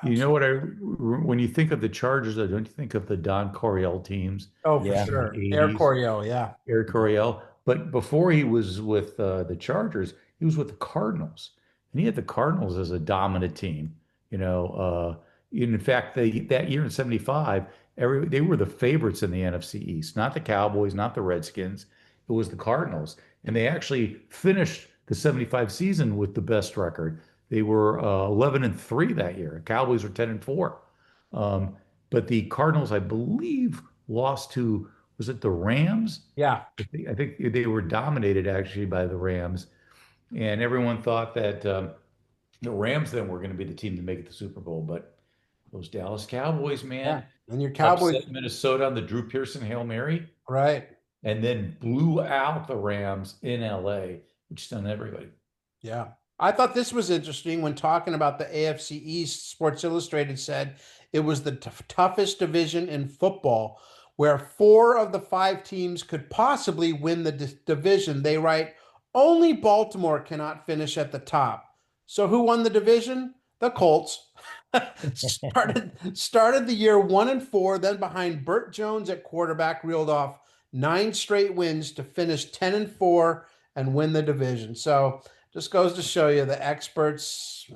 You know what? When you think of the Chargers, I don't think of the Don Coryell teams. Oh, for sure. Air Coryell, yeah. Air Coryell. But before he was with the Chargers, he was with the Cardinals. And he had the Cardinals as a dominant team. You know, in fact, that year in 75, they were the favorites in the NFC East, not the Cowboys, not the Redskins. It was the Cardinals. And they actually finished the 75 season with the best record. They were 11-3 that year. Cowboys were 10-4. But the Cardinals, I believe, lost to, was it the Rams? Yeah. I think they were dominated actually by the Rams. And everyone thought that the Rams then were going to be the team to make it the Super Bowl. But those Dallas Cowboys, man. Yeah. And your Cowboys. Upset Minnesota on the Drew Pearson Hail Mary. Right. And then blew out the Rams in LA, which stunned everybody. Yeah. I thought this was interesting when talking about the AFC East. Sports Illustrated said it was the toughest division in football, where 4 of the 5 teams could possibly win the division. They write, only Baltimore cannot finish at the top. So who won the division? The Colts. started the year 1-4, then behind Burt Jones at quarterback, reeled off 9 straight wins to finish 10-4 and win the division. So just goes to show you the experts,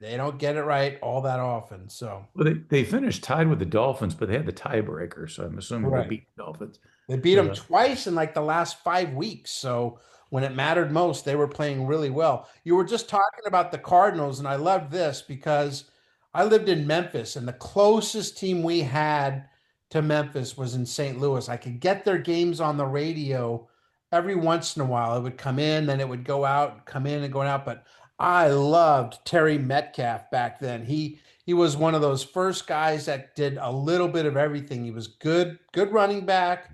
they don't get it right all that often. So Well, they finished tied with the Dolphins, but they had the tiebreaker, so I'm assuming they beat the Dolphins. They beat them twice in like the last 5 weeks. So when it mattered most, they were playing really well. You were just talking about the Cardinals, and I loved this because I lived in Memphis, and the closest team we had to Memphis was in St. Louis. I could get their games on the radio every once in a while. It would come in, then it would go out, come in and go out. But I loved Terry Metcalf back then. He was one of those first guys that did a little bit of everything. He was good running back,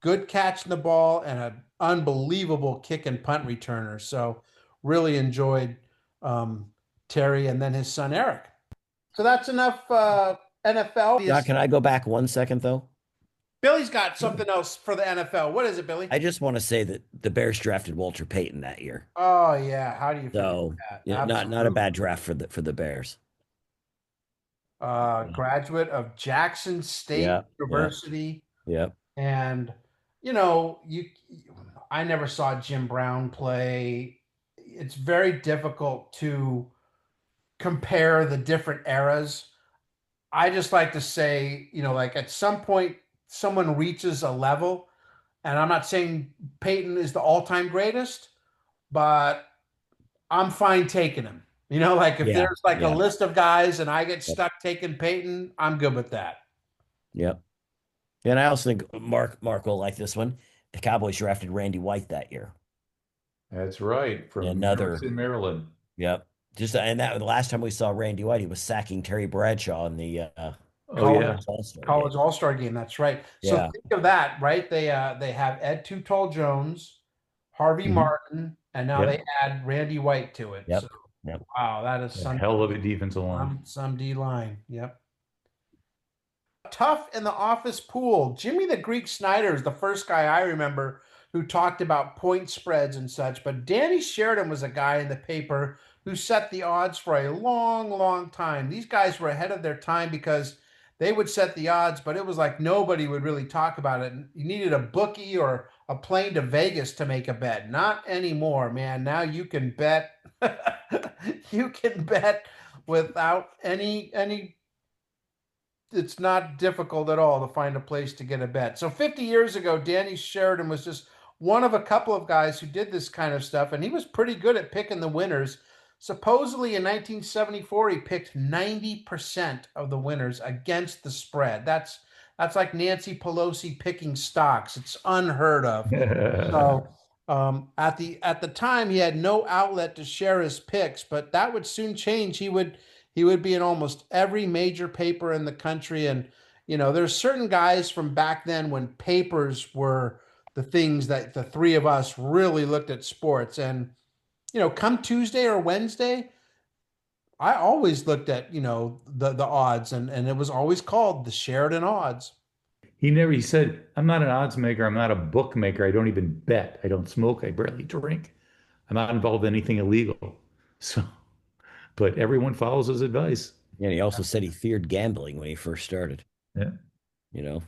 good catching the ball, and an unbelievable kick and punt returner. So really enjoyed Terry and then his son Eric. So that's enough NFL. Yeah, can I go back 1 second though? Billy's got something else for the NFL. What is it, Billy? I just want to say that the Bears drafted Walter Payton that year. Oh yeah, how do you so that? Yeah, not a bad draft for the Bears. Graduate of Jackson State University. Yep. And I never saw Jim Brown play. It's very difficult to compare the different eras. I just like to say, like at some point someone reaches a level, and I'm not saying Peyton is the all-time greatest, but I'm fine taking him. Like if there's like a list of guys and I get stuck taking Peyton, I'm good with that. Yep. And I also think Mark will like this one. The Cowboys drafted Randy White that year. That's right. From in Maryland. Yep. And that the last time we saw Randy White, he was sacking Terry Bradshaw in the college All-Star game. That's right. So think of that, right? They have Ed Too Tall Jones, Harvey Martin, and now they add Randy White to it. Yep. So, wow, that is some hell of a defensive line. Some D line. Yep. Tough in the office pool. Jimmy the Greek Snyder is the first guy I remember who talked about point spreads and such, but Danny Sheridan was a guy in the paper who set the odds for a long, long time. These guys were ahead of their time because they would set the odds, but it was like nobody would really talk about it. You needed a bookie or a plane to Vegas to make a bet. Not anymore, man. Now you can bet. You can bet without any. It's not difficult at all to find a place to get a bet. So 50 years ago, Danny Sheridan was just one of a couple of guys who did this kind of stuff, and he was pretty good at picking the winners. Supposedly in 1974, he picked 90% of the winners against the spread. That's like Nancy Pelosi picking stocks. It's unheard of. So at the time, he had no outlet to share his picks, but that would soon change. He would be in almost every major paper in the country. And, there's certain guys from back then when papers were the things that the three of us really looked at sports. And, come Tuesday or Wednesday, I always looked at, the odds, and it was always called the Sheridan odds. He said, I'm not an odds maker. I'm not a bookmaker. I don't even bet. I don't smoke. I barely drink. I'm not involved in anything illegal. So, but everyone follows his advice. Yeah, and he also said he feared gambling when he first started. Yeah.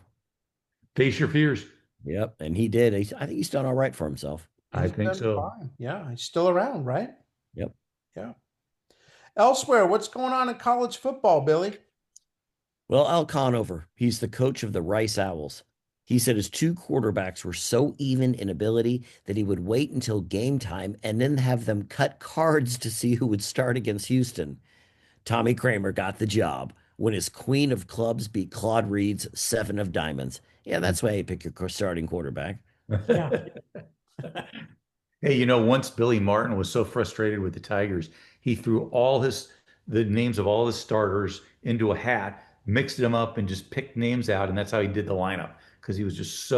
Face your fears. Yep. And he did. I think he's done all right for himself. I think so. Fine. Yeah. He's still around, right? Yep. Yeah. Elsewhere, what's going on in college football, Billy? Well, Al Conover, he's the coach of the Rice Owls. He said his two quarterbacks were so even in ability that he would wait until game time and then have them cut cards to see who would start against Houston. Tommy Kramer got the job when his queen of clubs beat Claude Reed's 7 of diamonds. Yeah, that's why you pick your starting quarterback. Yeah. Hey, once Billy Martin was so frustrated with the Tigers, he threw the names of all his starters into a hat, mixed them up, and just picked names out, and that's how he did the lineup. Because he was just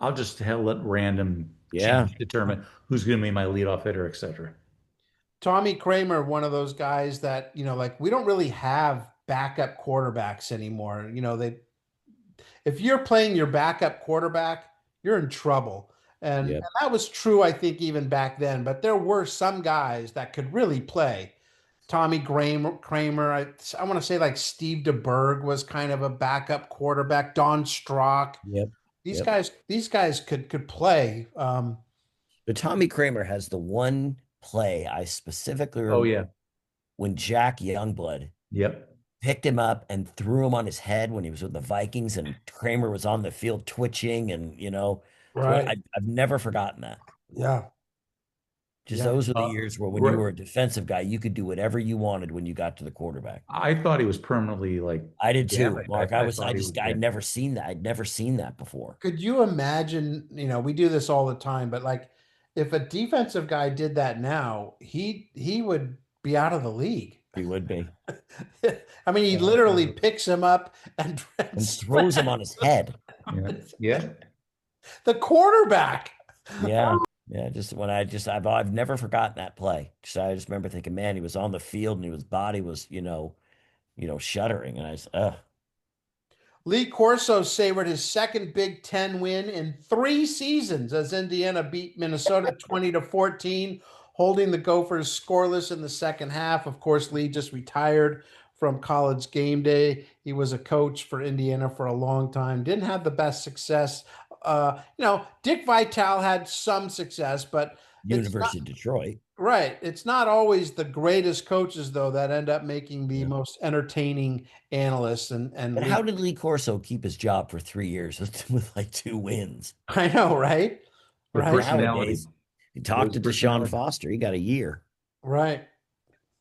I'll just let random change determine who's going to be my leadoff hitter, etc. Tommy Kramer, one of those guys that, we don't really have backup quarterbacks anymore. If you're playing your backup quarterback, you're in trouble. And that was true, I think, even back then. But there were some guys that could really play. Tommy Kramer, I want to say like Steve DeBerg was kind of a backup quarterback. Don Strock. Yep. These guys could play. But Tommy Kramer has the one play. I specifically Oh, remember yeah. when Jack Youngblood Yep. picked him up and threw him on his head when he was with the Vikings, and Kramer was on the field twitching, and Right. I've never forgotten that. Yeah. Just Yeah. those were the years where when you were a defensive guy, you could do whatever you wanted when you got to the quarterback. I thought he was permanently like I did too, damaged. Mark. I thought I'd never seen that. I'd never seen that before. Could you imagine, we do this all the time, but like if a defensive guy did that now, he would be out of the league. He would be. I mean, he literally picks him up and throws him on his head. Yeah. The quarterback. Yeah. Yeah. I've never forgotten that play. I just remember thinking, man, he was on the field and his body was, shuddering. And I was, Lee Corso savored his second Big Ten win in 3 seasons as Indiana beat Minnesota 20-14, holding the Gophers scoreless in the second half. Of course, Lee just retired from College Game Day. He was a coach for Indiana for a long time. Didn't have the best success. Dick Vitale had some success, but University of Detroit. Right. It's not always the greatest coaches, though, that end up making the most entertaining analysts. But how did Lee Corso keep his job for 3 years with like 2 wins? I know, right? Right. Nowadays, he talked to Deshaun Foster. He got a year. Right.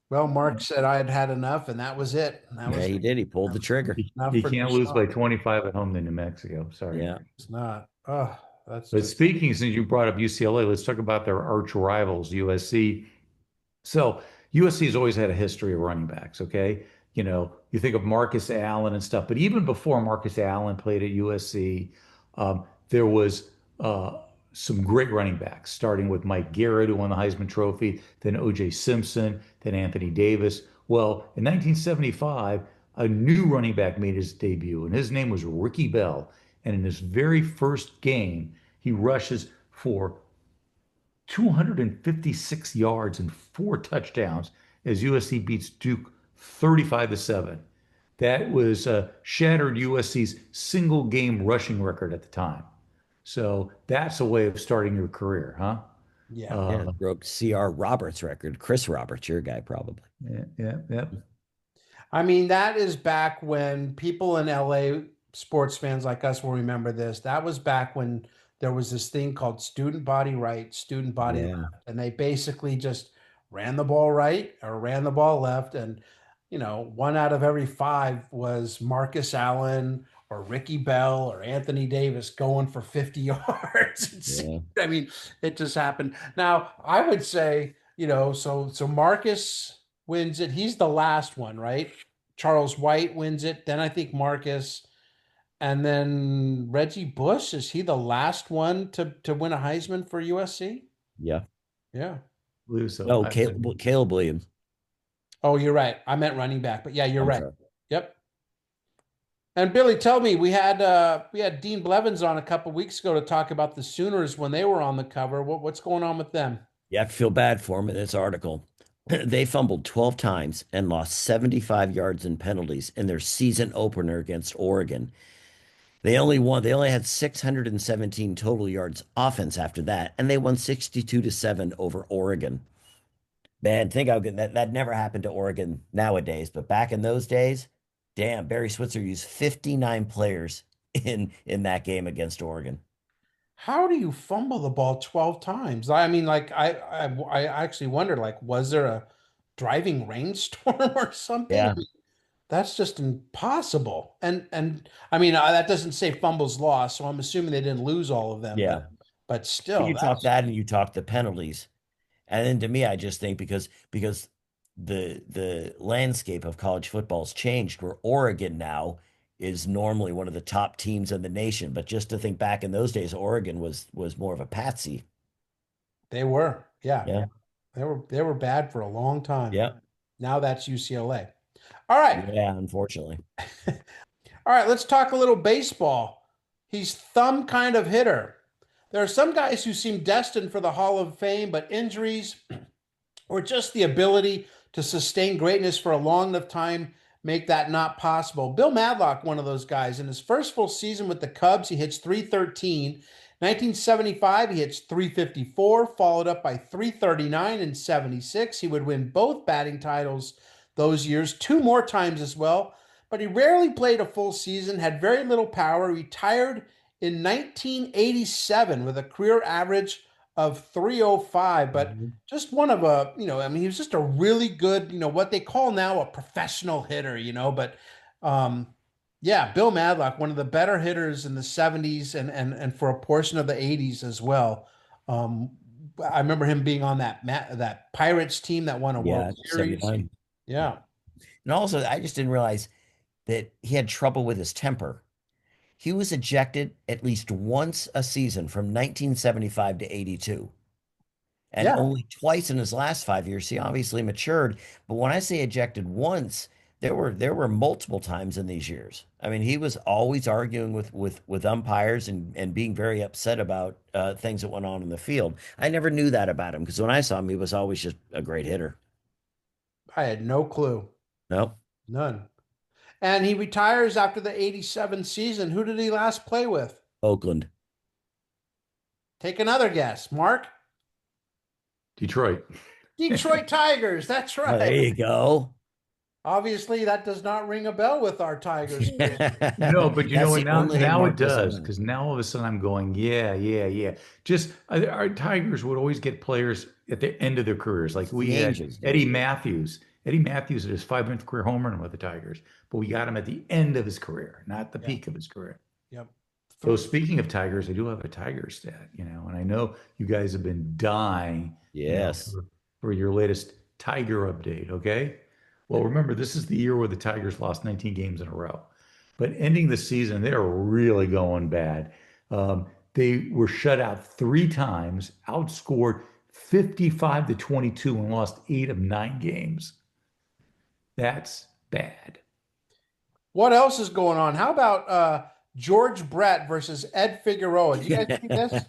Well, Mark said I had had enough, and that was it. He did. He pulled the trigger. He can't lose by 25 at home to New Mexico. Sorry. Yeah. It's not. Oh, But speaking, since you brought up UCLA, let's talk about their arch rivals, USC. So USC has always had a history of running backs, okay? You think of Marcus Allen and stuff, but even before Marcus Allen played at USC, there was some great running backs, starting with Mike Garrett, who won the Heisman Trophy, then O.J. Simpson, then Anthony Davis. Well, in 1975, a new running back made his debut, and his name was Ricky Bell. And in his very first game, he rushes for 256 yards and 4 touchdowns as USC beats Duke 35-7. That was shattered USC's single game rushing record at the time. So that's a way of starting your career, huh? Yeah. Broke C.R. Roberts' record. Chris Roberts, your guy, probably. Yeah. I mean, that is back when people in LA, sports fans like us, will remember this. That was back when there was this thing called student body right, student body left. And they basically just ran the ball right or ran the ball left. And, 1 out of every 5 was Marcus Allen or Ricky Bell or Anthony Davis going for 50 yards. I mean, it just happened. Now, I would say, so Marcus wins it. He's the last one, right? Charles White wins it. Then I think Marcus. And then Reggie Bush, is he the last one to win a Heisman for USC? Yeah. Yeah. So. No, Caleb Williams. Oh, you're right. I meant running back, but yeah, you're right. Sorry. Yep. And Billy, tell me, we had Dean Blevins on a couple weeks ago to talk about the Sooners when they were on the cover. What's going on with them? You have to feel bad for them in this article. They fumbled 12 times and lost 75 yards in penalties in their season opener against Oregon. They only had 617 total yards offense after that, and they won 62-7 over Oregon. Man, think how good that never happened to Oregon nowadays, but back in those days, damn, Barry Switzer used 59 players in that game against Oregon. How do you fumble the ball 12 times? I mean, like I actually wondered, like, was there a driving rainstorm or something? Yeah. That's just impossible. And I mean, that doesn't say fumbles lost, so I'm assuming they didn't lose all of them. Yeah. But still, you talk that and you talk the penalties. And then to me, I just think because the landscape of college football has changed, where Oregon now is normally one of the top teams in the nation. But just to think back in those days, Oregon was more of a patsy. They were. Yeah. Yeah. They were bad for a long time. Yeah. Now that's UCLA. All right. Yeah, unfortunately. All right, let's talk a little baseball. He's thumb kind of hitter. There are some guys who seem destined for the Hall of Fame, but injuries or just the ability to sustain greatness for a long enough time make that not possible. Bill Madlock, one of those guys, in his first full season with the Cubs, he hits .313. 1975, he hits 354, followed up by 339 in 76. He would win both batting titles those years, 2 more times as well, but he rarely played a full season, had very little power, retired in 1987 with a career average of 305, but just one of he was just a really good, what they call now a professional hitter, but yeah, Bill Madlock, one of the better hitters in the 70s and for a portion of the 80s as well. I remember him being on that Pirates team that won a World Series. 79. Yeah. And also, I just didn't realize that he had trouble with his temper. He was ejected at least once a season from 1975 to 82. And only twice in his last 5 years. He obviously matured. But when I say ejected once, there were multiple times in these years. I mean, he was always arguing with umpires and being very upset about things that went on in the field. I never knew that about him because when I saw him, he was always just a great hitter. I had no clue. No. None. And he retires after the 87 season. Who did he last play with? Oakland. Take another guess. Mark? Detroit. Detroit Tigers. That's right. Oh, there you go. Obviously, that does not ring a bell with our Tigers. No, but you know what? Now it does, because now all of a sudden I'm going, yeah. Just our Tigers would always get players at the end of their careers. Like we had Eddie Matthews. Eddie Matthews at his 500th career home run with the Tigers, but we got him at the end of his career, not the peak of his career. Yep. So speaking of Tigers, I do have a Tiger stat, and I know you guys have been dying, for your latest Tiger update. Okay. Well, remember, this is the year where the Tigers lost 19 games in a row, but ending the season, they're really going bad. They were shut out 3 times, outscored 55-22, and lost 8 of 9 games. That's bad. What else is going on? How about George Brett versus Ed Figueroa? Do you guys see this?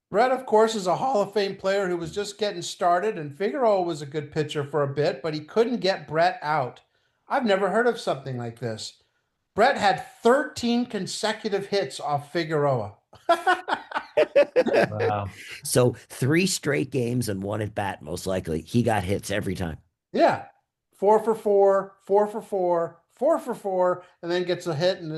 Brett, of course, is a Hall of Fame player who was just getting started, and Figueroa was a good pitcher for a bit, but he couldn't get Brett out. I've never heard of something like this. Brett had 13 consecutive hits off Figueroa. Wow. So 3 straight games and 1 at bat, most likely. He got hits every time. Yeah. 4 for 4, 4 for 4, 4 for 4, and then gets a hit, and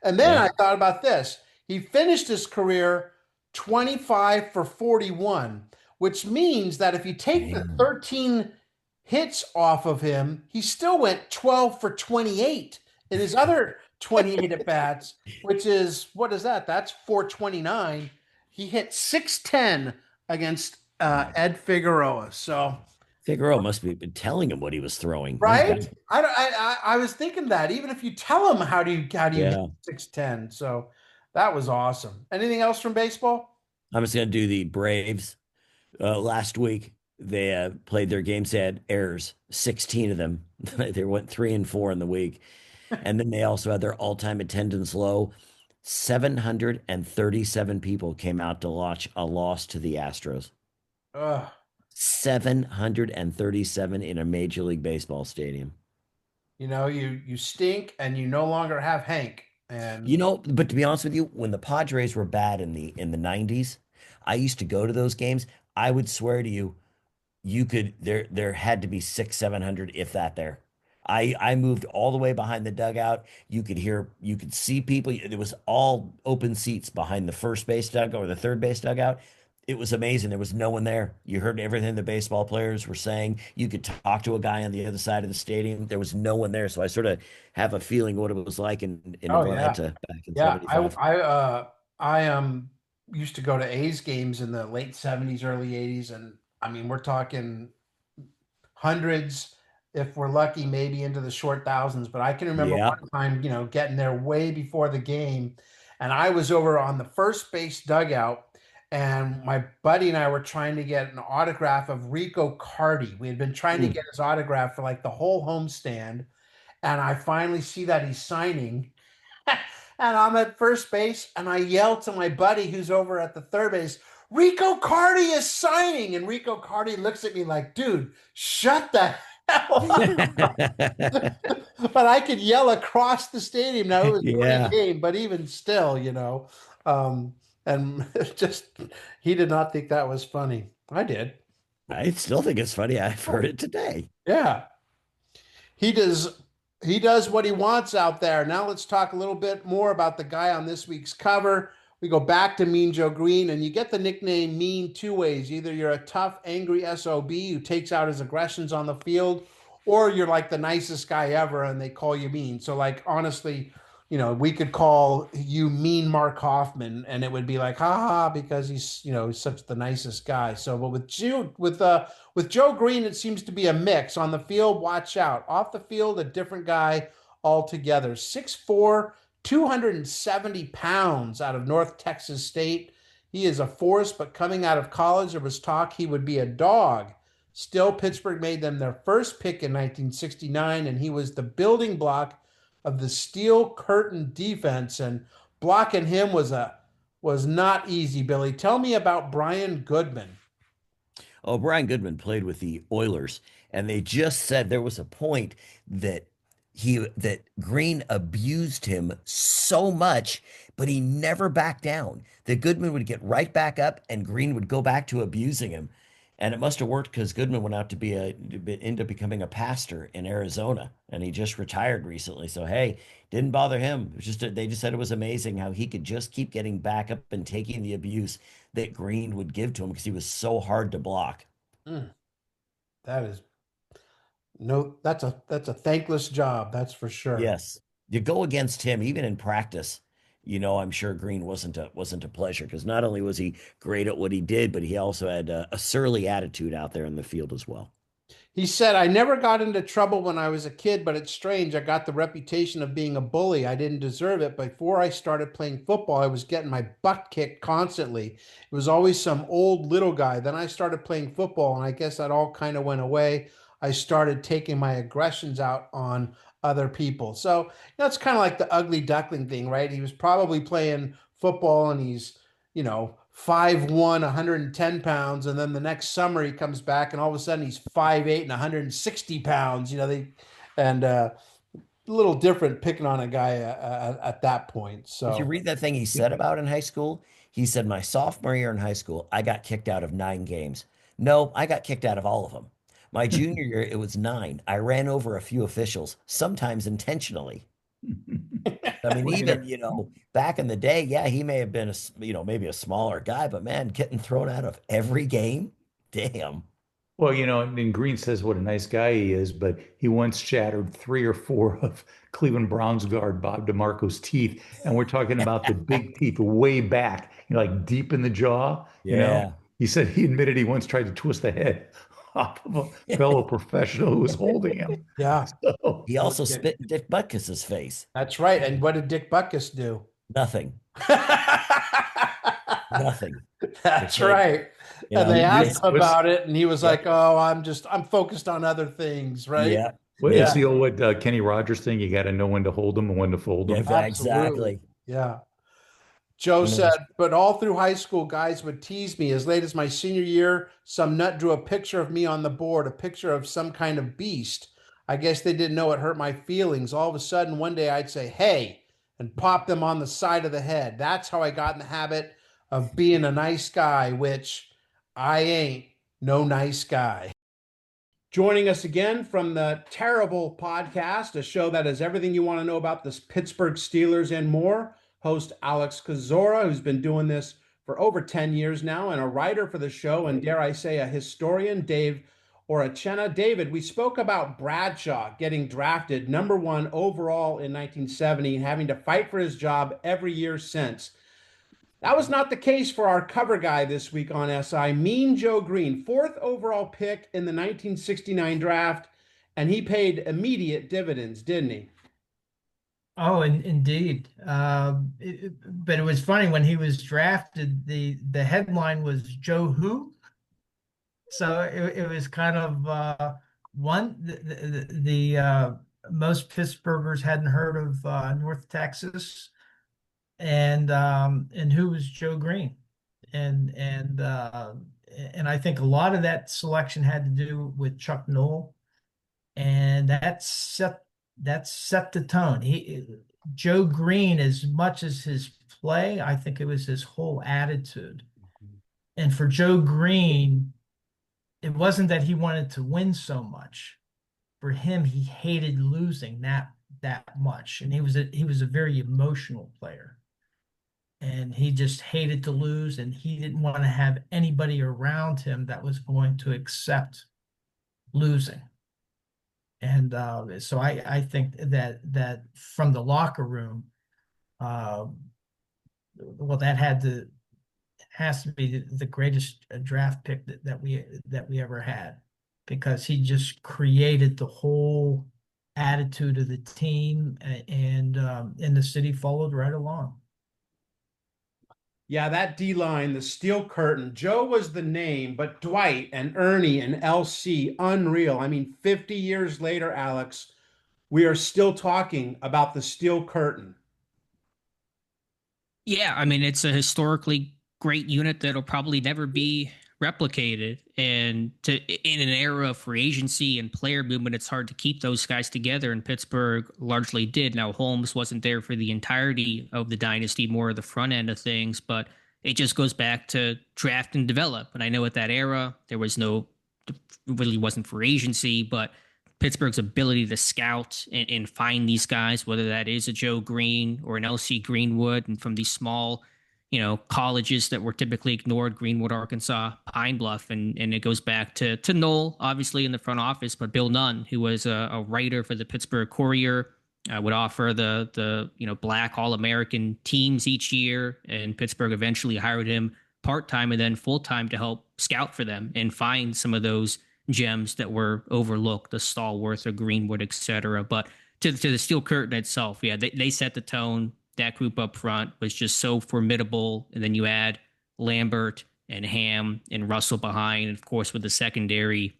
And then I thought about this. He finished his career 25 for 41, which means that if you take the 13 hits off of him, he still went 12 for 28 in his other 28 at bats, which is, what is that? That's 429. He hit 610 against Ed Figueroa. So Figueroa must have been telling him what he was throwing. Right? I was thinking that. Even if you tell him, how do you hit 610? So that was awesome. Anything else from baseball? I'm just going to do the Braves. Last week, they played their games. They had errors, 16 of them. They went 3 and 4 in the week. And then they also had their all-time attendance low. 737 people came out to watch a loss to the Astros. 737 in a Major League Baseball stadium. You stink, and you no longer have Hank. And but to be honest with you, when the Padres were bad in the 90s, I used to go to those games. I would swear to you, there had to be 600-700, if that there. I moved all the way behind the dugout. You could see people. It was all open seats behind the first base dugout or the third base dugout. It was amazing. There was no one there. You heard everything the baseball players were saying. You could talk to a guy on the other side of the stadium. There was no one there. So I sort of have a feeling what it was like in Atlanta back in 75. I used to go to A's games in the late 70s, early 80s. And I mean, we're talking hundreds, if we're lucky, maybe into the short thousands. But I can remember one time, getting there way before the game. And I was over on the first base dugout. And my buddy and I were trying to get an autograph of Rico Carty. We had been trying to get his autograph for like the whole homestand. And I finally see that he's signing. And I'm at first base, and I yell to my buddy who's over at the third base, Rico Carty is signing. And Rico Carty looks at me like, dude, shut the But I could yell across the stadium. Now it was Yeah. pregame, but even still, and just he did not think that was funny. I did. I still think it's funny. I've heard it today. Yeah. He does what he wants out there. Now let's talk a little bit more about the guy on this week's cover. We go back to Mean Joe Greene, and you get the nickname Mean two ways. Either you're a tough, angry SOB who takes out his aggressions on the field, or you're like the nicest guy ever and they call you mean. So like honestly, we could call you Mean Mark Hoffman and it would be like, ha ha, because he's such the nicest guy. So, but with Joe Greene, it seems to be a mix. On the field, watch out. Off the field, a different guy altogether. 6'4", 270 pounds out of North Texas State. He is a force, but coming out of college, there was talk he would be a dog. Still, Pittsburgh made them their first pick in 1969, and he was the building block of the steel curtain defense. And blocking him was not easy, Billy. Tell me about Brian Goodman. Oh, Brian Goodman played with the Oilers, and they just said there was a point that Greene abused him so much, but he never backed down. That Goodman would get right back up, and Greene would go back to abusing him. And it must have worked because Goodman went out to end up becoming a pastor in Arizona, and he just retired recently. So hey, didn't bother him. It was they just said it was amazing how he could just keep getting back up and taking the abuse that Greene would give to him because he was so hard to block. That's a thankless job, that's for sure. Yes, you go against him even in practice. I'm sure Greene wasn't a pleasure because not only was he great at what he did, but he also had a surly attitude out there in the field as well. He said, I never got into trouble when I was a kid, but it's strange. I got the reputation of being a bully. I didn't deserve it. Before I started playing football, I was getting my butt kicked constantly. It was always some old little guy. Then I started playing football, and I guess that all kind of went away. I started taking my aggressions out on other people. So that's kind of like the ugly duckling thing, right? He was probably playing football and he's, 5'1", 110 pounds. And then the next summer he comes back and all of a sudden he's 5'8" and 160 pounds, a little different picking on a guy at that point. So did you read that thing he said about in high school? He said, my sophomore year in high school, I got kicked out of 9 games. No, I got kicked out of all of them. My junior year, it was 9. I ran over a few officials, sometimes intentionally. I mean, even, back in the day, yeah, he may have been maybe a smaller guy, but man, getting thrown out of every game, damn. Well, and Greene says what a nice guy he is, but he once shattered 3 or 4 of Cleveland Browns guard Bob DeMarco's teeth. And we're talking about the big teeth way back, like deep in the jaw. Yeah. He said he admitted he once tried to twist the head off of a fellow professional who was holding him. Yeah. So, he also spit in Dick Butkus's face. That's right. And what did Dick Butkus do? Nothing. Nothing. That's right. And they asked him about it, and he was like, "Oh, I'm focused on other things." Right? Yeah. Well, it's the old Kenny Rogers thing. You got to know when to hold them and when to fold them. Yeah, exactly. Yeah. Joe said, but all through high school, guys would tease me. As late as my senior year, some nut drew a picture of me on the board, a picture of some kind of beast. I guess they didn't know it hurt my feelings. All of a sudden, one day I'd say, hey, and pop them on the side of the head. That's how I got in the habit of being a nice guy, which I ain't no nice guy. Joining us again from the Terrible Podcast, a show that has everything you want to know about the Pittsburgh Steelers and more. Host Alex Kozora, who's been doing this for over 10 years now, and a writer for the show, and dare I say, a historian, Dave Orachena. David, we spoke about Bradshaw getting drafted #1 overall in 1970 and having to fight for his job every year since. That was not the case for our cover guy this week on SI, Mean Joe Greene, 4th overall pick in the 1969 draft, and he paid immediate dividends, didn't he? Oh, indeed. But it was funny when he was drafted, the headline was Joe Who? So it was kind of the most Pittsburghers hadn't heard of North Texas, and who was Joe Greene, and I think a lot of that selection had to do with Chuck Noll. and that set the tone. Joe Greene, as much as his play, I think it was his whole attitude. And for Joe Greene, it wasn't that he wanted to win so much. For him, he hated losing that much, and he was a very emotional player, and he just hated to lose, and he didn't want to have anybody around him that was going to accept losing. And so I think that from the locker room, well, that has to be the greatest draft pick that we ever had, because he just created the whole attitude of the team, and the city followed right along. Yeah, that D line, the steel curtain. Joe was the name, but Dwight and Ernie and LC, unreal. I mean, 50 years later, Alex, we are still talking about the steel curtain. Yeah, I mean, it's a historically great unit that'll probably never be replicated. And in an era of free agency and player movement, it's hard to keep those guys together. And Pittsburgh largely did. Now, Holmes wasn't there for the entirety of the dynasty, more of the front end of things, but it just goes back to draft and develop. And I know at that era, there was really wasn't free agency, but Pittsburgh's ability to scout and find these guys, whether that is a Joe Greene or an LC Greenwood, and from these small, colleges that were typically ignored, Greenwood, Arkansas, Pine Bluff, and it goes back to Noel, obviously in the front office, but Bill Nunn, who was a writer for the Pittsburgh Courier, would offer the Black All-American teams each year, and Pittsburgh eventually hired him part-time and then full-time to help scout for them and find some of those gems that were overlooked, the Stallworth or Greenwood, etc. But to the steel curtain itself, yeah, they set the tone. That group up front was just so formidable, and then you add Lambert and Ham and Russell behind, and of course with the secondary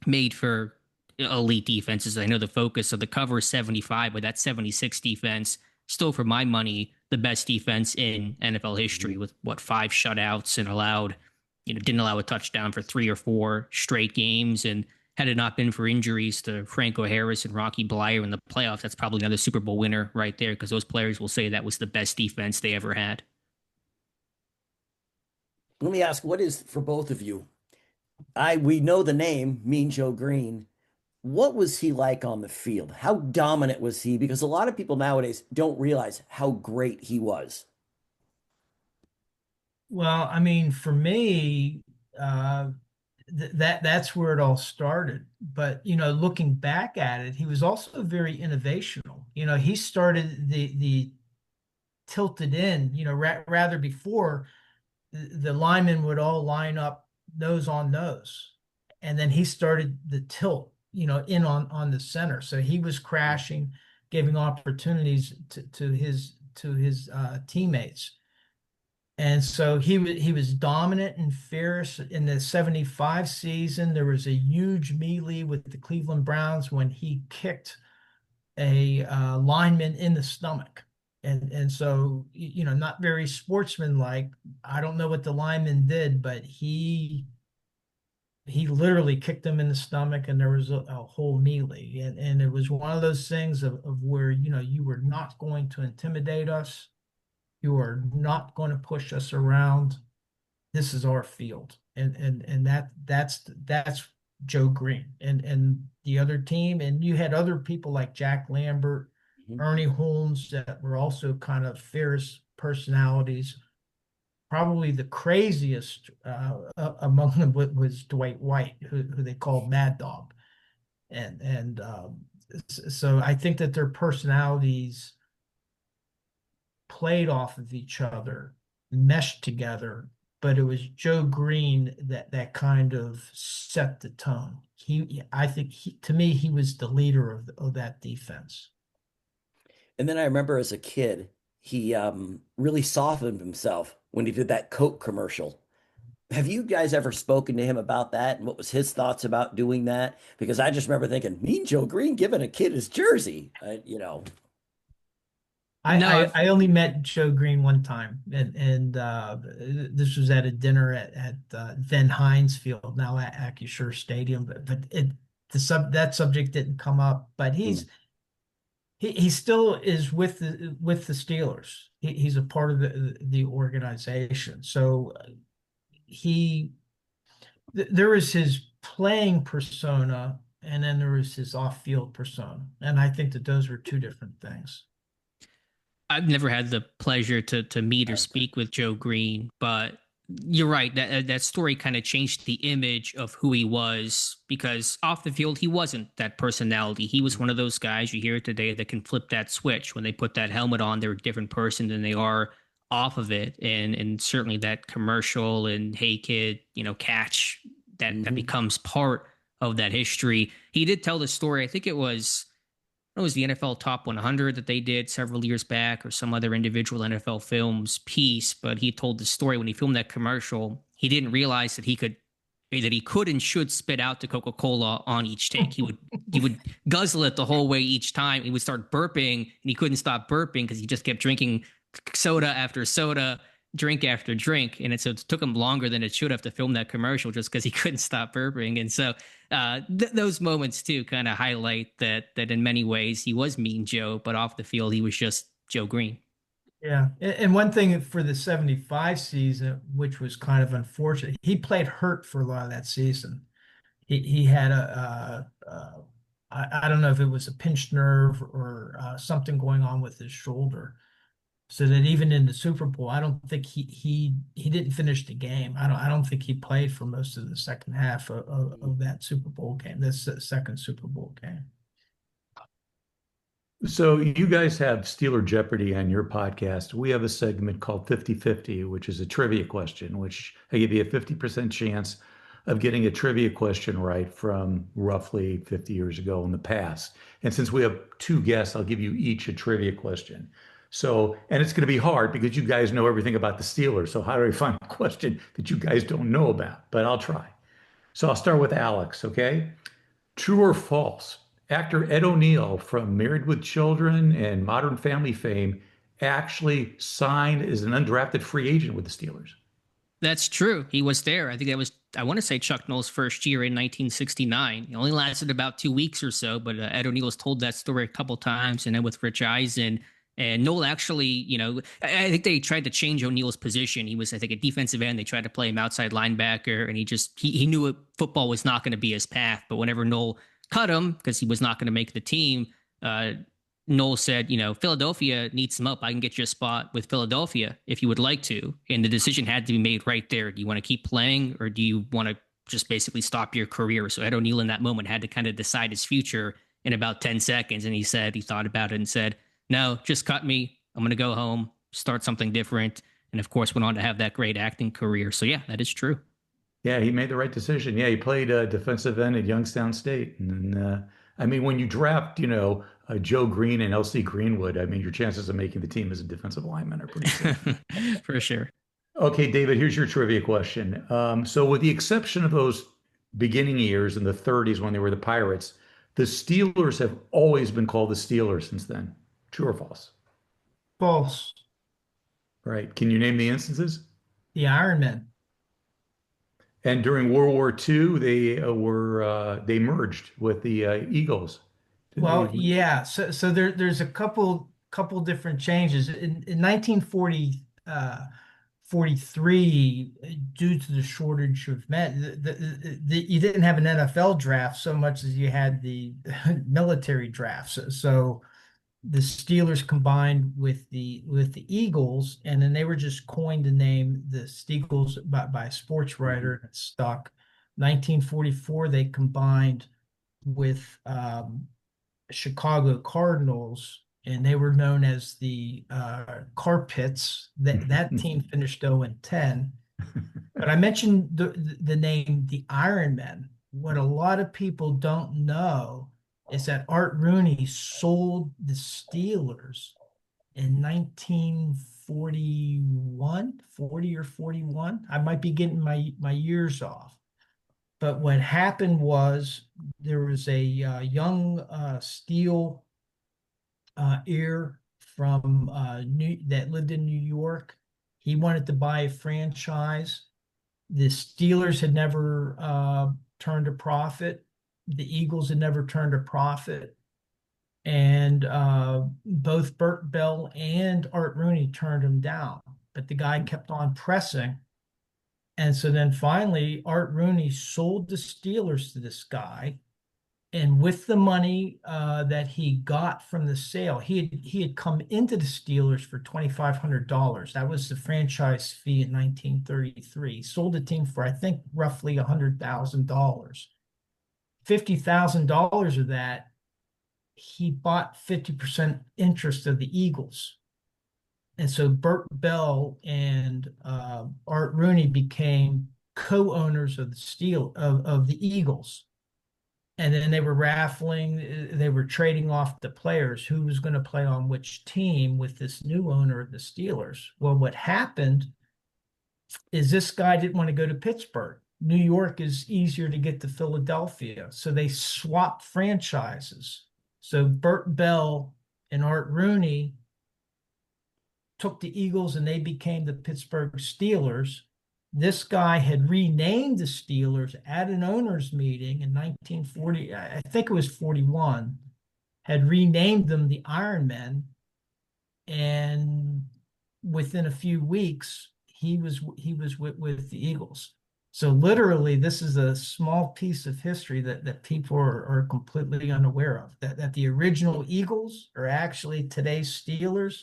made for elite defenses. I know the focus of the cover is 75, but that 76 defense still, for my money, the best defense in NFL history, with 5 shutouts and didn't allow a touchdown for 3 or 4 straight games. And had it not been for injuries to Franco Harris and Rocky Bleier in the playoffs, that's probably another Super Bowl winner right there, because those players will say that was the best defense they ever had. Let me ask, what is, for both of you, we know the name, Mean Joe Greene. What was he like on the field? How dominant was he? Because a lot of people nowadays don't realize how great he was. Well, I mean, for me, that's where it all started. But looking back at it, he was also very innovational. He started the tilted in. Rather before the linemen would all line up nose on nose, and then he started the tilt, in on the center. So he was crashing, giving opportunities to his teammates. And so he was dominant and fierce. In the 75 season, there was a huge melee with the Cleveland Browns when he kicked a lineman in the stomach. And so, not very sportsmanlike. I don't know what the lineman did, but he literally kicked him in the stomach, and there was a whole melee. And it was one of those things of where, you were not going to intimidate us. You are not going to push us around. This is our field. And that's Joe Greene and the other team. And you had other people like Jack Lambert, Ernie Holmes, that were also kind of fierce personalities. Probably the craziest among them was Dwight White, who they called Mad Dog. And so I think that their personalities played off of each other, meshed together, but it was Joe Greene that kind of set the tone. I think to me, he was the leader of that defense. And then I remember as a kid, he really softened himself when he did that Coke commercial. Have you guys ever spoken to him about that, and what was his thoughts about doing that? Because I just remember thinking, Mean Joe Greene giving a kid his jersey, I only met Joe Greene one time, and this was at a dinner at then Heinz Field, now at Acrisure Stadium. But that subject didn't come up, but he still is with the Steelers. He's a part of the organization. So there is his playing persona, and then there is his off-field persona, and I think that those are two different things. I've never had the pleasure to meet or speak with Joe Greene, but you're right. That story kind of changed the image of who he was, because off the field, he wasn't that personality. He was one of those guys you hear today that can flip that switch. When they put that helmet on, they're a different person than they are off of it. And certainly that commercial and "Hey Kid," catch that becomes part of that history. He did tell the story. I think it was the NFL Top 100 that they did several years back, or some other individual NFL films piece. But he told the story when he filmed that commercial, he didn't realize that he could and should spit out the Coca-Cola on each take. He would guzzle it the whole way each time. He would start burping, and he couldn't stop burping because he just kept drinking soda after soda, drink after drink. And so it took him longer than it should have to film that commercial, just because he couldn't stop burping. And so those moments too kind of highlight that in many ways he was Mean Joe, but off the field he was just Joe Greene. Yeah. And one thing for the 75 season, which was kind of unfortunate, he played hurt for a lot of that season. He had I don't know if it was a pinched nerve or something going on with his shoulder. So that even in the Super Bowl, I don't think he didn't finish the game. I don't think he played for most of the second half of that Super Bowl game, this second Super Bowl game. So you guys have Steeler Jeopardy on your podcast. We have a segment called 50-50, which is a trivia question, which I give you a 50% chance of getting a trivia question right from roughly 50 years ago in the past. And since we have two guests, I'll give you each a trivia question. So, and it's going to be hard because you guys know everything about the Steelers. So how do I find a question that you guys don't know about? But I'll try. So I'll start with Alex, okay? True or false? Actor Ed O'Neill from Married with Children and Modern Family fame actually signed as an undrafted free agent with the Steelers. That's true. He was there. I think that was, I want to say, Chuck Noll's first year in 1969. It only lasted about 2 weeks or so, but Ed O'Neill has told that story a couple times, and then with Rich Eisen. And Noll actually, I think they tried to change O'Neill's position. He was, I think, a defensive end. They tried to play him outside linebacker, and he knew football was not going to be his path. But whenever Noll cut him, because he was not going to make the team, Noll said, Philadelphia needs some help. I can get you a spot with Philadelphia if you would like to. And the decision had to be made right there. Do you want to keep playing, or do you want to just basically stop your career? So Ed O'Neill in that moment had to kind of decide his future in about 10 seconds. And he thought about it and said, no, just cut me. I'm going to go home, start something different. And of course, went on to have that great acting career. So yeah, that is true. Yeah, he made the right decision. Yeah, he played defensive end at Youngstown State. And I mean, when you draft, Joe Greene and LC Greenwood, I mean, your chances of making the team as a defensive lineman are pretty good. For sure. Okay, David, here's your trivia question. So with the exception of those beginning years in the 30s when they were the Pirates, the Steelers have always been called the Steelers since then. True or false? False. Right. Can you name the instances? The Ironmen. And during World War II, they merged with the Eagles. Well, yeah. So there's a couple different changes in 1943. Due to the shortage of men, you didn't have an NFL draft so much as you had the military drafts. So the Steelers combined with the Eagles, and then they were just coined the name the Steagles by a sports writer, and it stuck. 1944, they combined with Chicago Cardinals, and they were known as the Carpets. That team finished 0-10. But I mentioned the name the Ironmen. What a lot of people don't know is that Art Rooney sold the Steelers in 1941, 40 or 41. I might be getting my years off. But what happened was there was a young Steel heir from that lived in New York. He wanted to buy a franchise. The Steelers had never turned a profit. The Eagles had never turned a profit. And both Burt Bell and Art Rooney turned him down, but the guy kept on pressing. And so then finally, Art Rooney sold the Steelers to this guy. And with the money that he got from the sale, he had come into the Steelers for $2,500. That was the franchise fee in 1933. He sold the team for, I think, roughly $100,000. $50,000 of that, he bought 50% interest of the Eagles. And so Burt Bell and Art Rooney became co-owners of the Eagles. And then they were raffling, they were trading off the players, who was going to play on which team with this new owner of the Steelers. Well, what happened is this guy didn't want to go to Pittsburgh. New York is easier to get to Philadelphia. So they swapped franchises. So Burt Bell and Art Rooney took the Eagles and they became the Pittsburgh Steelers. This guy had renamed the Steelers at an owners meeting in 1940, I think it was 41, had renamed them the Iron Men. And within a few weeks, he was with the Eagles. So literally, this is a small piece of history that people are completely unaware of, that the original Eagles are actually today's Steelers,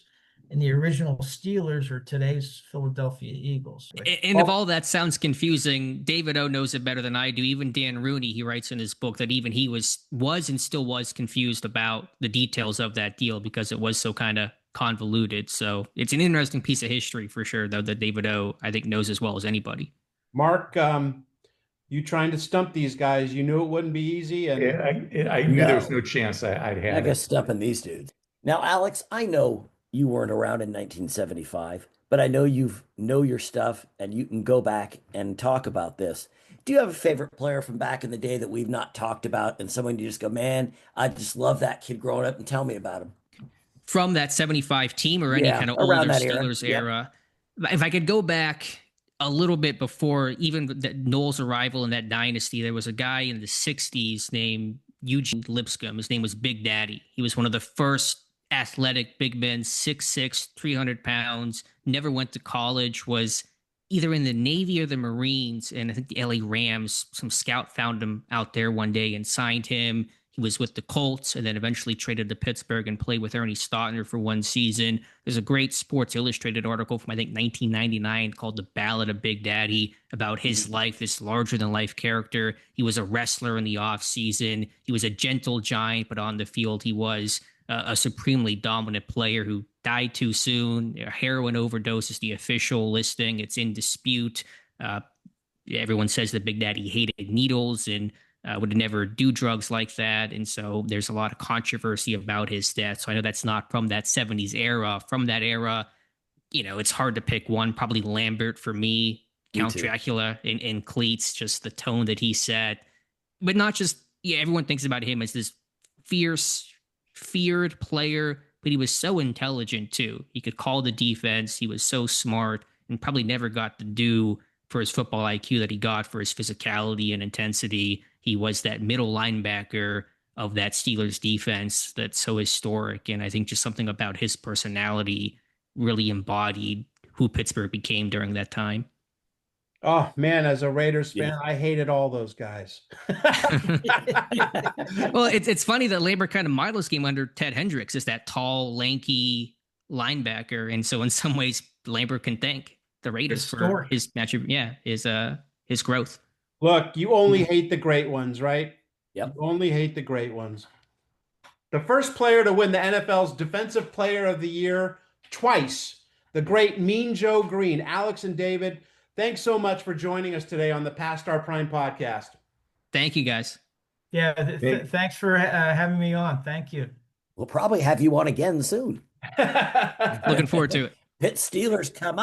and the original Steelers are today's Philadelphia Eagles. And if all that sounds confusing, David O knows it better than I do. Even Dan Rooney, he writes in his book that even he was and still was confused about the details of that deal because it was so kind of convoluted. So it's an interesting piece of history for sure, though, that David O, I think, knows as well as anybody. Mark, you trying to stump these guys? You knew it wouldn't be easy, and I knew there was no chance I'd have. I guess stumping these dudes. Now, Alex, I know you weren't around in 1975, but I know you know your stuff, and you can go back and talk about this. Do you have a favorite player from back in the day that we've not talked about, and someone you just go, man, I just love that kid growing up, and tell me about him? From that 75 team or any kind of older Steelers era. If I could go back a little bit before even Noel's arrival in that dynasty, there was a guy in the 60s named Eugene Lipscomb. His name was Big Daddy. He was one of the first athletic big men, 6'6", 300 pounds, never went to college, was either in the Navy or the Marines. And I think the LA Rams, some scout found him out there one day and signed him. He was with the Colts and then eventually traded to Pittsburgh and played with Ernie Stautner for one season. There's a great Sports Illustrated article from, I think, 1999 called The Ballad of Big Daddy about his life, this larger-than-life character. He was a wrestler in the offseason. He was a gentle giant, but on the field he was a supremely dominant player who died too soon. A heroin overdose is the official listing. It's in dispute. Everyone says that Big Daddy hated needles and would never do drugs like that. And so there's a lot of controversy about his death. So I know that's not from that 70s era. From that era, you know, it's hard to pick one. Probably Lambert for me, Count Dracula in cleats, just the tone that he set. But not just, everyone thinks about him as this fierce, feared player, but he was so intelligent too. He could call the defense. He was so smart and probably never got to do for his football IQ that he got for his physicality and intensity. He was that middle linebacker of that Steelers defense that's so historic. And I think just something about his personality really embodied who Pittsburgh became during that time. Oh, man, as a Raiders fan, I hated all those guys. Well, it's funny that Lambert kind of modeled this game under Ted Hendricks as that tall, lanky linebacker. And so in some ways, Lambert can thank the Raiders for his matchup. His growth. Look, you only hate the great ones, right? Yep. You only hate the great ones. The first player to win the NFL's Defensive Player of the Year twice, the great Mean Joe Greene. Alex and David, thanks so much for joining us today on the Past Our Prime podcast. Thank you, guys. Yeah, thanks for having me on. Thank you. We'll probably have you on again soon. Looking forward to it. Pitt Steelers come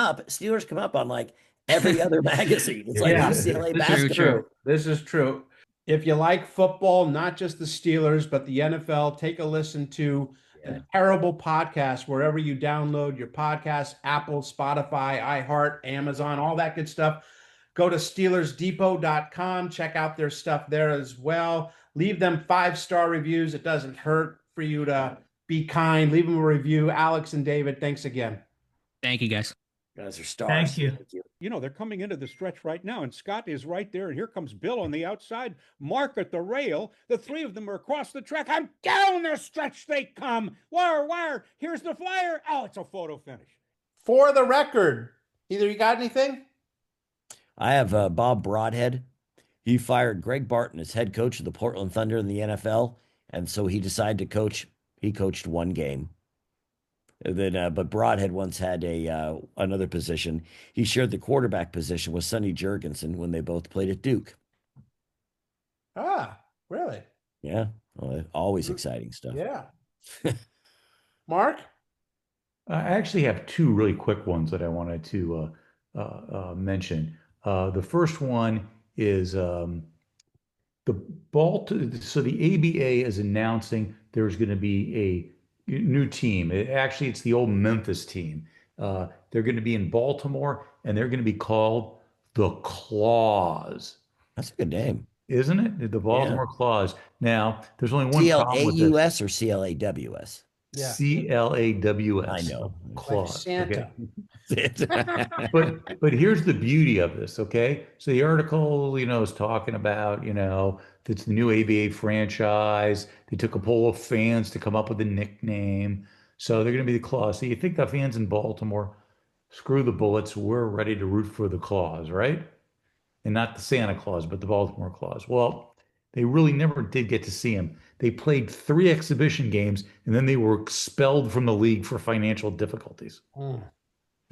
up on like every other magazine. It's like UCLA basketball. This is true. If you like football, not just the Steelers, but the NFL, take a listen to the Terrible Podcast wherever you download your podcasts, Apple, Spotify, iHeart, Amazon, all that good stuff. Go to SteelersDepot.com. Check out their stuff there as well. leave them 5-star reviews. It doesn't hurt for you to be kind. Leave them a review. Alex and David, thanks again. Thank you, guys. You guys are stars. Thank you. You know, they're coming into the stretch right now, and Scott is right there, and here comes Bill on the outside, Mark at the rail. The three of them are across the track. I'm down the stretch they come. Wire. Here's the flyer. Oh, it's a photo finish. For the record, either you got anything? I have Bob Broadhead. He fired Greg Barton as head coach of the Portland Thunder in the NFL, and so he decided to coach. He coached one game. Then, but Broadhead once had another position. He shared the quarterback position with Sonny Jurgensen when they both played at Duke. Ah, really? Yeah, well, always exciting stuff. Yeah. Mark? I actually have two really quick ones that I wanted to mention. The first one is so the ABA is announcing there's going to be a new team. It's the old Memphis team. They're going to be in Baltimore, and they're going to be called the Claws. That's a good name, isn't it? The Baltimore Claws. Now, there's only one problem with CLAUS or CLAWS? Yeah. CLAWS. I know. Claws. Like Santa. Okay? but here's the beauty of this, okay? So the article, is talking about, it's the new ABA franchise. They took a poll of fans to come up with a nickname. So they're going to be the Claws. So you think the fans in Baltimore, screw the Bullets, we're ready to root for the Claws, right? And not the Santa Claus, but the Baltimore Claws. Well, they really never did get to see him. They played 3 exhibition games, and then they were expelled from the league for financial difficulties.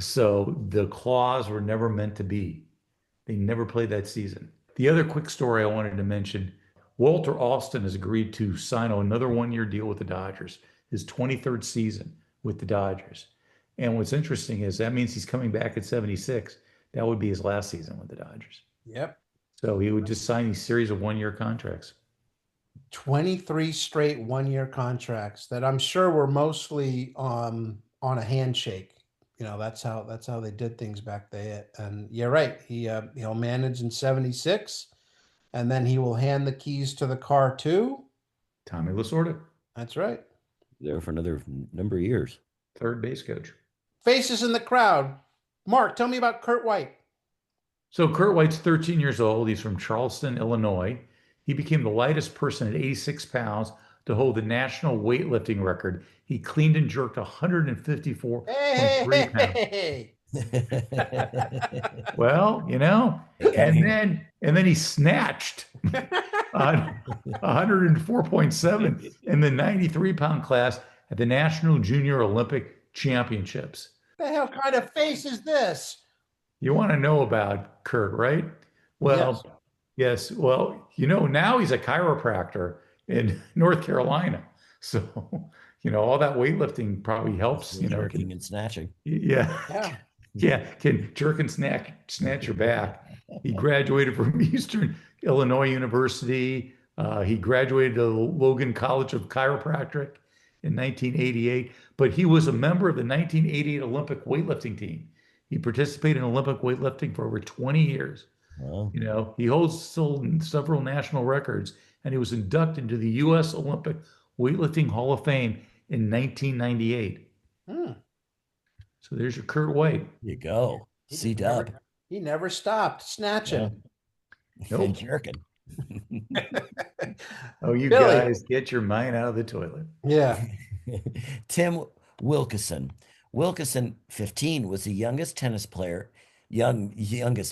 So the Claws were never meant to be. They never played that season. The other quick story I wanted to mention, Walter Alston has agreed to sign another 1-year deal with the Dodgers, his 23rd season with the Dodgers. And what's interesting is that means he's coming back at 76. That would be his last season with the Dodgers. Yep. So he would just sign these series of 1-year contracts. 23 straight 1-year contracts that I'm sure were mostly on a handshake. That's how they did things back there. And you're right. He'll manage in 76, and then he will hand the keys to the car to Tommy Lasorda. That's right. There for another number of years. Third base coach. Faces in the crowd. Mark, tell me about Kurt White. So Kurt White's 13 years old. He's from Charleston, Illinois. He became the lightest person at 86 pounds to hold the national weightlifting record. He cleaned and jerked 154.3 pounds. Well, and then he snatched 104.7 in the 93-pound class at the National Junior Olympic Championships. The hell kind of face is this? You want to know about Kurt, right? Well, yes. Well, now he's a chiropractor in North Carolina. So, all that weightlifting probably helps, Jerking and snatching. Yeah. Can jerk and snatch your back. He graduated from Eastern Illinois University. He graduated to Logan College of Chiropractic in 1988, but he was a member of the 1988 Olympic weightlifting team. He participated in Olympic weightlifting for over 20 years. Wow. He holds several national records, and he was inducted into the U.S. Olympic Weightlifting Hall of Fame in 1998. So there's your Kurt White. You go. C-Dub. He never stopped snatching. Nope. Jerking. Oh, you Billy. Guys, get your mind out of the toilet. Yeah. Tim Wilkison. Wilkison, 15, was the youngest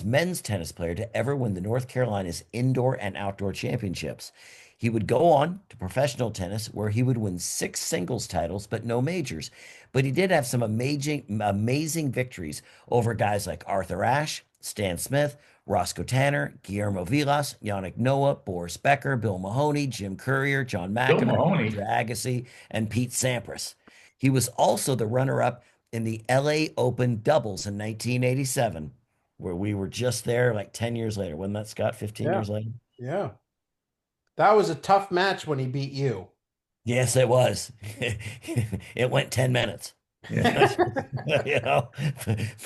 men's tennis player to ever win the North Carolina's indoor and outdoor championships. He would go on to professional tennis, where he would win 6 singles titles, but no majors. But he did have some amazing victories over guys like Arthur Ashe, Stan Smith, Roscoe Tanner, Guillermo Vilas, Yannick Noah, Boris Becker, Bill Mahoney, Jim Courier, John McEnroe, Andrew Agassi, and Pete Sampras. He was also the runner-up in the LA Open doubles in 1987, where we were just there like 10 years later. Wasn't that, Scott, 15 years later? Yeah. That was a tough match when he beat you. Yes, it was. It went 10 minutes. Yeah.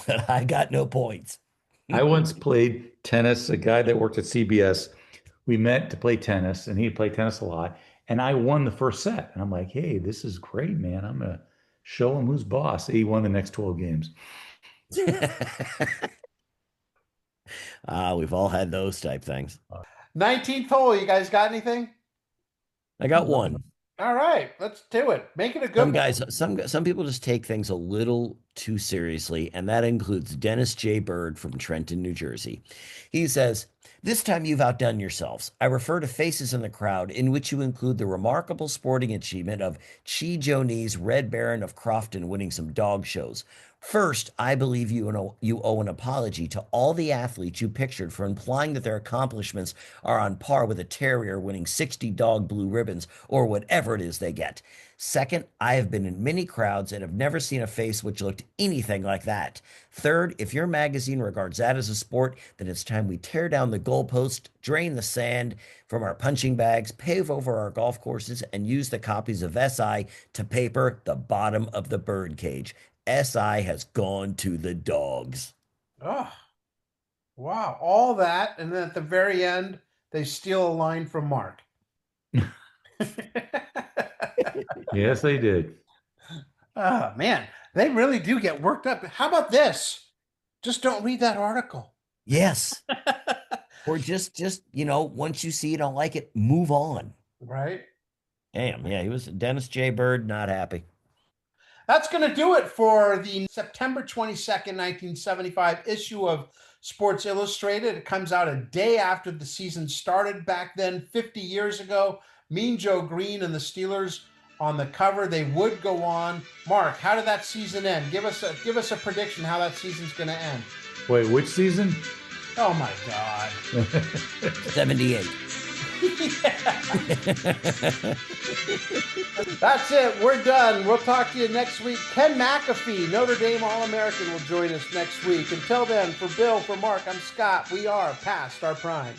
But I got no points. I once played tennis. A guy that worked at CBS we met to play tennis, and he'd play tennis a lot. And I won the first set. And I'm like, hey, this is great, man. I'm going to show him who's boss. He won the next 12 games. We've all had those type things. 19th hole. You guys got anything? I got one. All right, let's do it. Make it a good Some one. guys, some people just take things a little too seriously, and that includes Dennis J. Bird from Trenton, New Jersey. He says, "This time you've outdone yourselves. I refer to faces in the crowd in which you include the remarkable sporting achievement of Chi Johnese, Red Baron of Crofton, winning some dog shows. First, I believe you owe an apology to all the athletes you pictured for implying that their accomplishments are on par with a terrier winning 60 dog blue ribbons or whatever it is they get. Second, I have been in many crowds and have never seen a face which looked anything like that. Third, if your magazine regards that as a sport, then it's time we tear down the goalpost, drain the sand from our punching bags, pave over our golf courses, and use the copies of SI to paper the bottom of the birdcage. SI has gone to the dogs." Oh, wow. All that. And then at the very end, they steal a line from Mark. Yes, they did. Oh, man. They really do get worked up. How about this? Just don't read that article. Yes. Or just, once you see you don't like it, move on. Right? Damn. Yeah, he was Dennis J. Bird, not happy. That's going to do it for the September 22nd, 1975 issue of Sports Illustrated. It comes out a day after the season started back then, 50 years ago. Mean Joe Greene and the Steelers on the cover. They would go on. Mark, how did that season end? Give us a prediction how that season's going to end. Wait, which season? Oh, my God. 78. That's it. We're done. We'll talk to you next week. Ken McAfee, Notre Dame All-American, will join us next week. Until then, for Bill, for Mark, I'm Scott. We are past our prime.